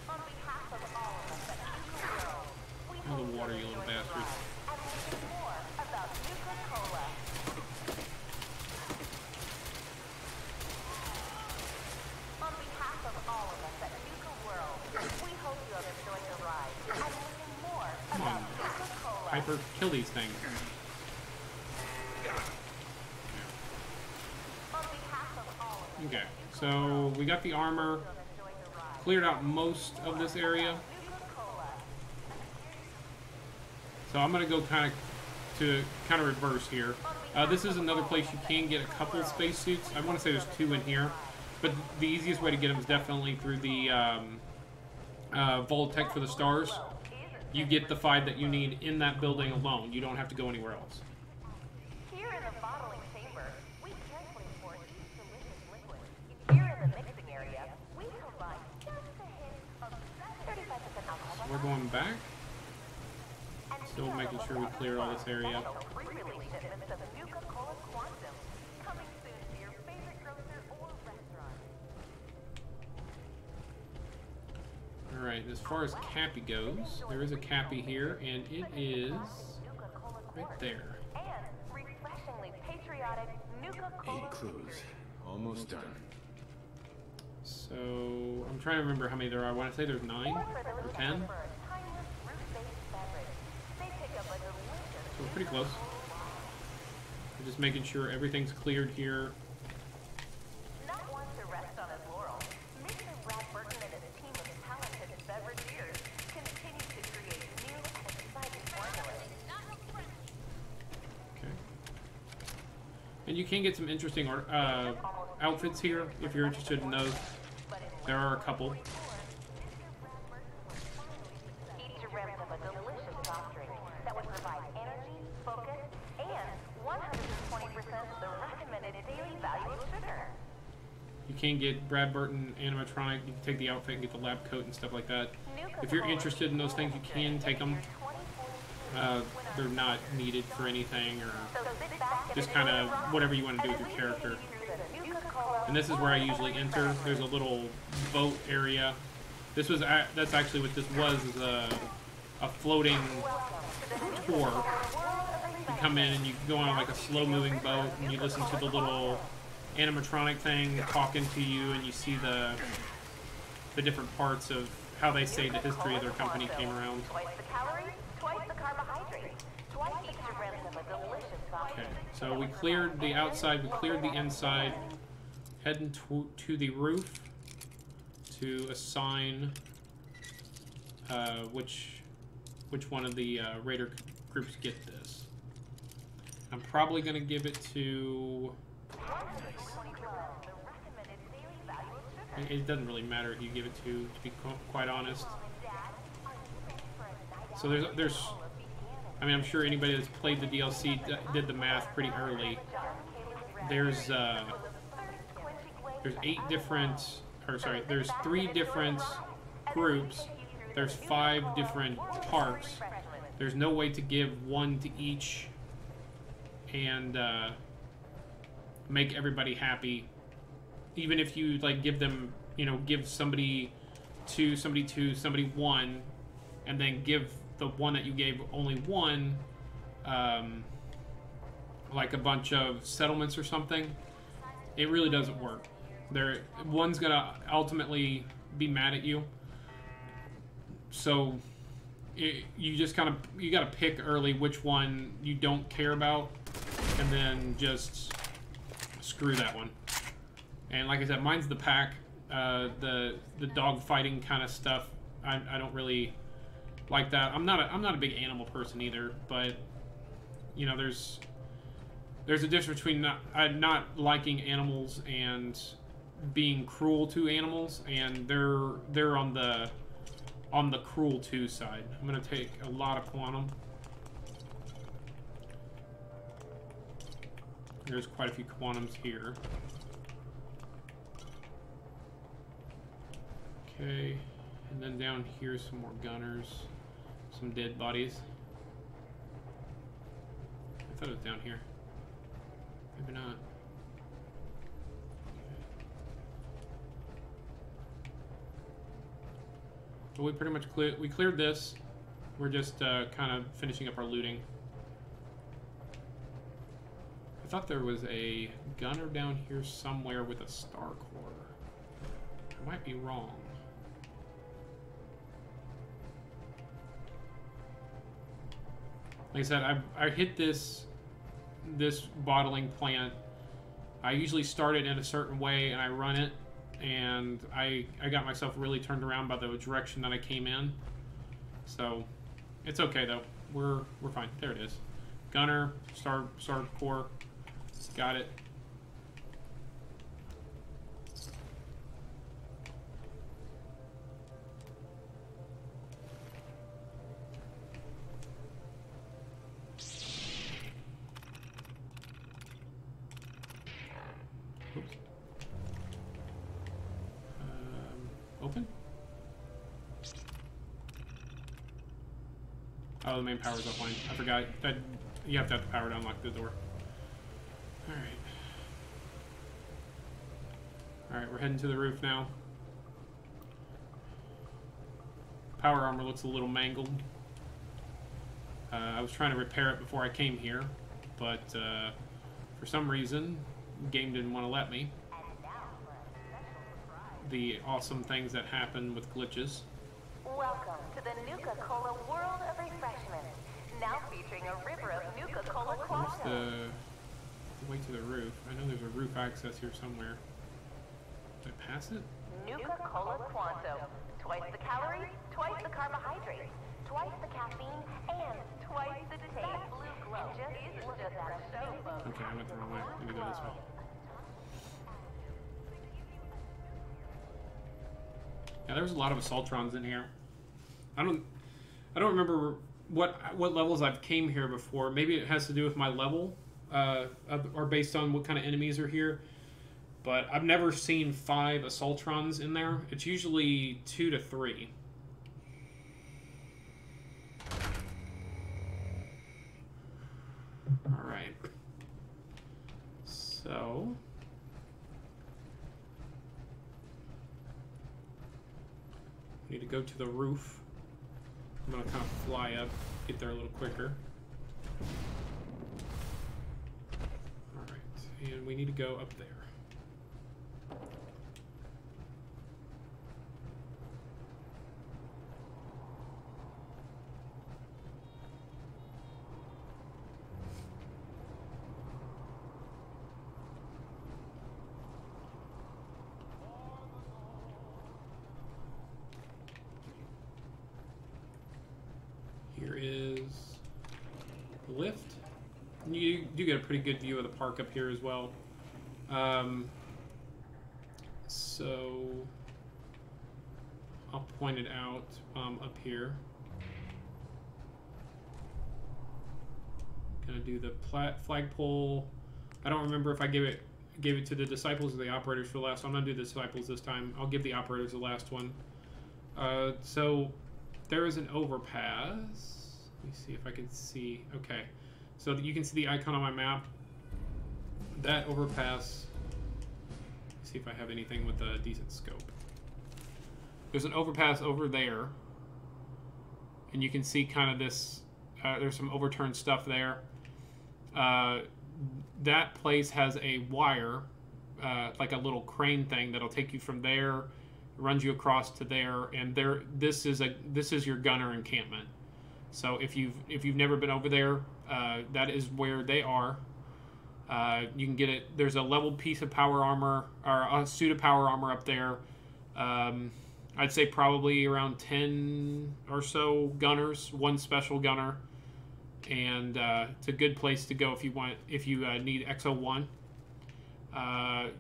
On behalf of all of us at Nuka World, we Oh, hope the you water, have you little enjoyed the bastard. ride and learned more about Nuka-Cola. On behalf of all of us at Nuka World, we hope you have enjoyed the ride and learned more Come about on, Nuka-Cola. Piper, kill these things. On behalf of all of us Okay, so we got the armor, who have enjoyed the ride, cleared out most of this area. Nuka-Cola. So I'm gonna go kind of reverse here. This is another place you can get a couple of spacesuits. I want to say there's 2 in here, but the easiest way to get them is definitely through the Voltech for the stars. You get the 5 that you need in that building alone. You don't have to go anywhere else. Here in the bottling chamber, we carefully pour each delicious liquid. Here in the mixing area, we provide just a hint of 35% alcohol. We're going back. Still making sure we clear all this area. Pre-release shipments of Nuka-Cola Quantum, coming soon to your favorite grocer or restaurant. Alright, as far as Cappy goes, there is a Cappy here, and it is Nuka-Cola right there. and refreshingly patriotic Nuka-Cola 8 crews. Almost done. So, I'm trying to remember how many there are. I want to say there's 9 or 10. for a timeless fruit-based beverage. They pick up a delicious So we're pretty close. We're just making sure everything's cleared here. Not one to rest on his laurels, Mr. Brad Burton and his team of talented beverageers continue to create new and exciting formulas. Okay. And you can get some interesting outfits here if you're interested in those. There are a couple. Each rim of a delicious soft drink that would provide energy, You can get Brad Burton animatronic. You can take the outfit and get the lab coat and stuff like that. If you're interested in those things, you can take them. They're not needed for anything, or just kind of whatever you want to do with your character. And this is where I usually enter. There's a little boat area. This was that's actually what this was, is a floating tour. You come in and you go on like a slow-moving boat, and you listen to the little animatronic thing talking to you, and you see the different parts of how they say the history of their company came around. Okay, so we cleared the outside, we cleared the inside, heading to the roof to assign which one of the raider groups get this. I'm probably going to give it to... It doesn't really matter who you give it to be quite honest. So there's I mean, I'm sure anybody that's played the DLC did the math pretty early. There's 3 different groups. There's 5 different parks. There's no way to give one to each and make everybody happy. Even if you like give them, you know, give somebody 2, somebody 2, somebody 1, and then give the one that you gave only 1, like a bunch of settlements or something, it really doesn't work. One's gonna ultimately be mad at you. So you just kind of, you gotta pick early which one you don't care about, and then just screw that one. And like I said, mine's the pack. The dog fighting kind of stuff, I don't really like that. I'm not a big animal person either, but you know, there's a difference between not liking animals and being cruel to animals, and they're on the cruel to side. I'm gonna take a lot of quantum. There's quite a few quantums here. Okay, and then down here some more gunners, some dead bodies. I thought it was down here. Maybe not. But we pretty much cleared this. We're just kind of finishing up our looting. I thought there was a gunner down here somewhere with a star core. I might be wrong. Like I said, I hit this bottling plant. I usually start it in a certain way and I run it, and I got myself really turned around by the direction that I came in. So it's okay though. We're fine. There it is. Gunner, star core. Got it. Oops. Open? Oh, the main power's offline. I forgot. You have to have the power to unlock the door. Alright. Alright, we're heading to the roof now. Power armor looks a little mangled. I was trying to repair it before I came here, but for some reason, the game didn't want to let me. The awesome things that happen with glitches. Welcome to the Nuka World of Refreshment. Now featuring a river of Nuka Quantum. Where's the way to the roof? I know there's a roof access here somewhere. Did I pass it? Nuka Quantum. Twice the calories, twice the carbohydrates, twice the caffeine, and twice the taste. Blue glow. Just that show. Okay, I went the wrong way. Let me go this way. Yeah, there was a lot of Assaultrons in here. I don't remember what levels I've came here before. Maybe it has to do with my level, or based on what kind of enemies are here. But I've never seen 5 Assaultrons in there. It's usually 2 to 3. Alright. So... I need to go to the roof. I'm going to kind of fly up, get there a little quicker. Alright, and we need to go up there. Here is the lift. You do get a pretty good view of the park up here as well. So I'll point it out up here. Gonna do the flagpole. I don't remember if I gave it to the disciples or the operators for the last one. I'm gonna do the disciples this time. I'll give the operators the last one. So there is an overpass. Let me see if I can see. Okay, so you can see the icon on my map. That overpass. Let's see if I have anything with a decent scope. There's an overpass over there, and you can see kind of this. There's some overturned stuff there. That place has a wire, like a little crane thing that'll take you from there, runs you across to there, and there. This is your gunner encampment. So if you've never been over there, that is where they are. You can get it. There's a leveled piece of power armor or a suit of power armor up there. I'd say probably around 10 or so gunners, one special gunner, and it's a good place to go if you need XO1.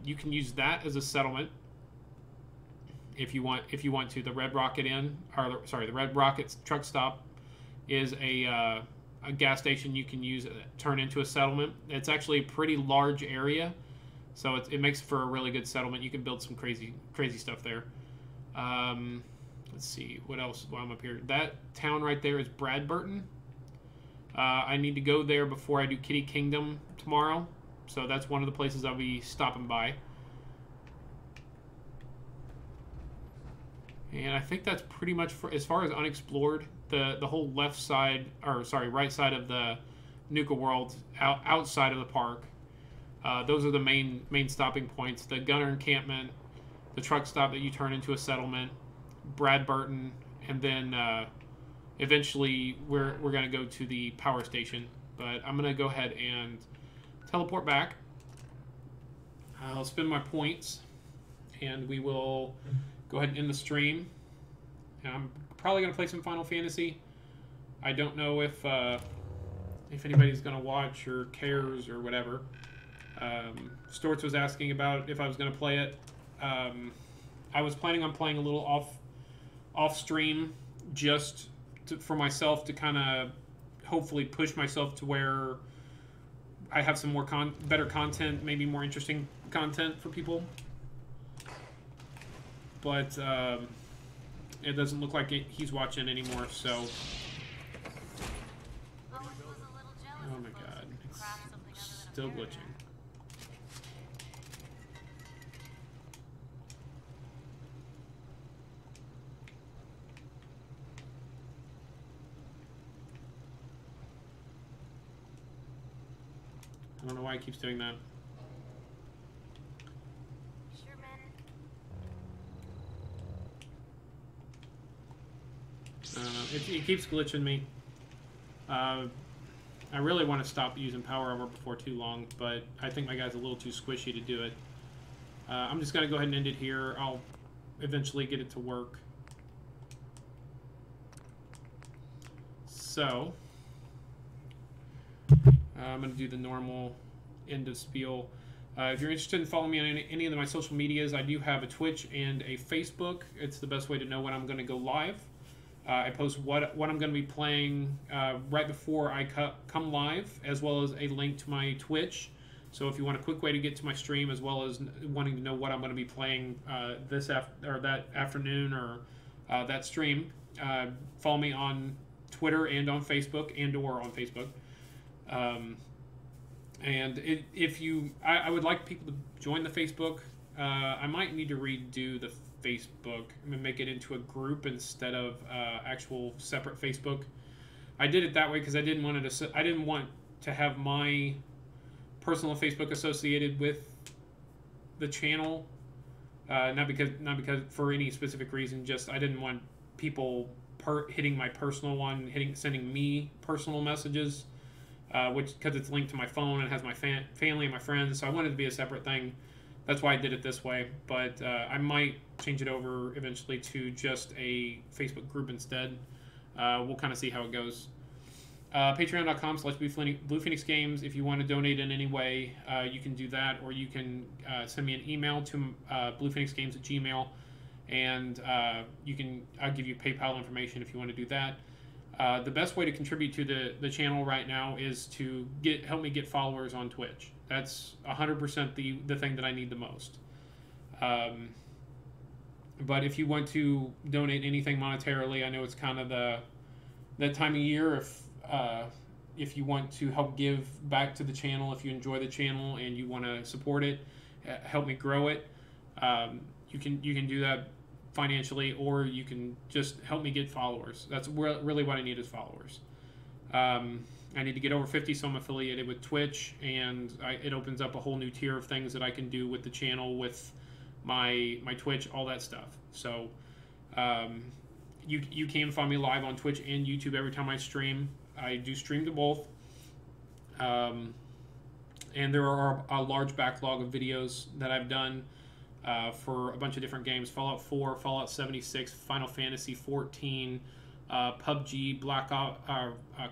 You can use that as a settlement if you want to. The Red Rocket Inn, or sorry, the Red Rocket truck stop is a gas station you can use turn into a settlement. It's actually a pretty large area, so it makes for a really good settlement. You can build some crazy stuff there. Let's see what else while I'm up here. That town right there is Bradburton. I need to go there before I do Kitty Kingdom tomorrow, so that's one of the places I'll be stopping by. And I think that's pretty much as far as unexplored. The whole left side, or sorry, right side of the Nuka World, outside of the park. Those are the main stopping points. The gunner encampment, the truck stop that you turn into a settlement, Bradburton, and then eventually we're going to go to the power station. But I'm going to go ahead and teleport back. I'll spend my points, and we will go ahead and end the stream. And I'm probably going to play some Final Fantasy. I don't know if anybody's going to watch or cares or whatever. Storts was asking about if I was going to play it. I was planning on playing a little off stream just for myself to kind of hopefully push myself to where I have some more better content, maybe more interesting content for people. But it doesn't look like he's watching anymore, so... Oh my god, it's still glitching. I don't know why it keeps doing that. It keeps glitching me. I really want to stop using power armor before too long, but I think my guy's a little too squishy to do it. I'm just going to go ahead and end it here. I'll eventually get it to work. So, I'm going to do the normal end of spiel. If you're interested in following me on any of my social medias, I do have a Twitch and a Facebook. It's the best way to know when I'm going to go live. I post what I'm going to be playing right before I come live, as well as a link to my Twitch So if you want a quick way to get to my stream, as well as wanting to know what I'm going to be playing that afternoon or that stream, follow me on Twitter and on Facebook or on Facebook. I would like people to join the Facebook. I might need to redo the Facebook and make it into a group instead of actual separate Facebook. I did it that way because I didn't want to have my personal Facebook associated with the channel. Not because for any specific reason. Just I didn't want people hitting my personal one, sending me personal messages, because it's linked to my phone and has my family and my friends. So I wanted it to be a separate thing. That's why I did it this way. But I might change it over eventually to just a Facebook group instead. We'll kind of see how it goes. Patreon.com/Blue Phoenix Games. If you want to donate in any way, you can do that, or you can send me an email to bluephoenixgames@gmail.com, and I'll give you PayPal information if you want to do that. The best way to contribute to the channel right now is to help me get followers on Twitch. That's 100% the thing that I need the most. But if you want to donate anything monetarily, I know it's kind of that time of year. If you want to help give back to the channel, if you enjoy the channel and you want to support it, help me grow it, you can do that financially, or you can just help me get followers. That's really what I need is followers. I need to get over 50, so I'm affiliated with Twitch, and it opens up a whole new tier of things that I can do with the channel, with my Twitch, all that stuff. So you can find me live on Twitch and YouTube every time I stream. I do stream to both. And there are a large backlog of videos that I've done for a bunch of different games: Fallout 4, Fallout 76, Final Fantasy 14, PUBG,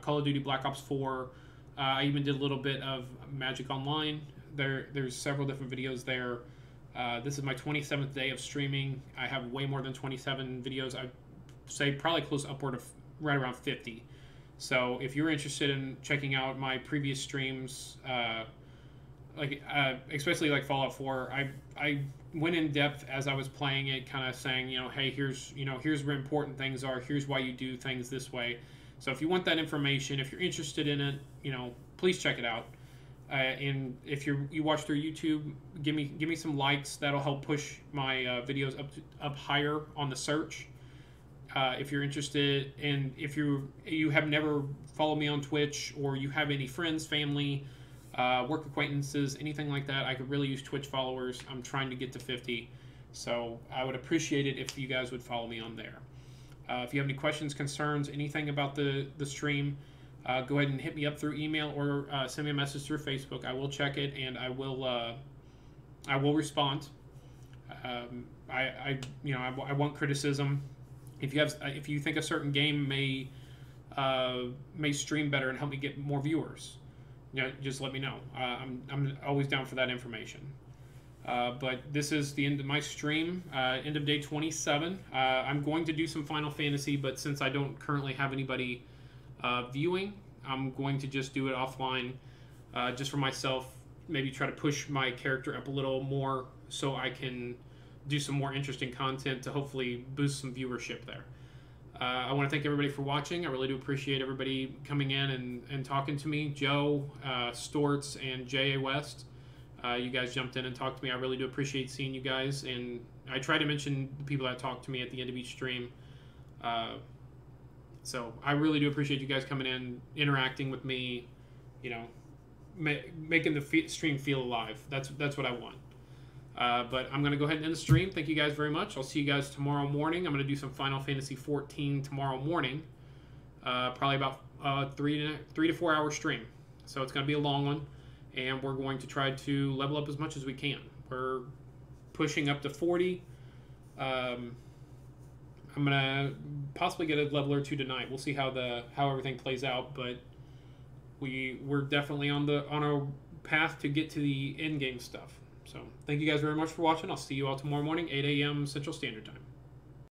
Call of Duty Black Ops 4. I even did a little bit of Magic Online. There's several different videos there. This is my 27th day of streaming. I have way more than 27 videos. I'd say probably close upward of right around 50. So if you're interested in checking out my previous streams, especially like Fallout 4, I went in depth as I was playing it, kind of saying, hey, here's where important things are. Here's why you do things this way. So if you want that information, if you're interested in it, please check it out. And if you watch through YouTube, give me some likes. That'll help push my videos up higher on the search. If you're interested, and if you have never followed me on Twitch, or you have any friends, family, work acquaintances, anything like that, I could really use Twitch followers. I'm trying to get to 50, so I would appreciate it if you guys would follow me on there. If you have any questions, concerns, anything about the stream, go ahead and hit me up through email, or send me a message through Facebook. I will check it, and I will respond. I want criticism. If you think a certain game may stream better and help me get more viewers, just let me know. I'm always down for that information. But this is the end of my stream, end of day 27. I'm going to do some Final Fantasy, but since I don't currently have anybody viewing, I'm going to just do it offline, just for myself. Maybe try to push my character up a little more so I can do some more interesting content to hopefully boost some viewership there. I want to thank everybody for watching. I really do appreciate everybody coming in and talking to me. Joe, Storts, and J.A. West. You guys jumped in and talked to me. I really do appreciate seeing you guys. And I try to mention the people that talk to me at the end of each stream. So I really do appreciate you guys coming in, interacting with me, making the stream feel alive. That's what I want. But I'm going to go ahead and end the stream. Thank you guys very much. I'll see you guys tomorrow morning. I'm going to do some Final Fantasy 14 tomorrow morning. Probably about 3 to 4 hour stream. So it's going to be a long one. And we're going to try to level up as much as we can. We're pushing up to 40. I'm going to possibly get a level or two tonight. We'll see how everything plays out. But we're definitely on a path to get to the end game stuff. So thank you guys very much for watching. I'll see you all tomorrow morning, 8 a.m. Central Standard Time.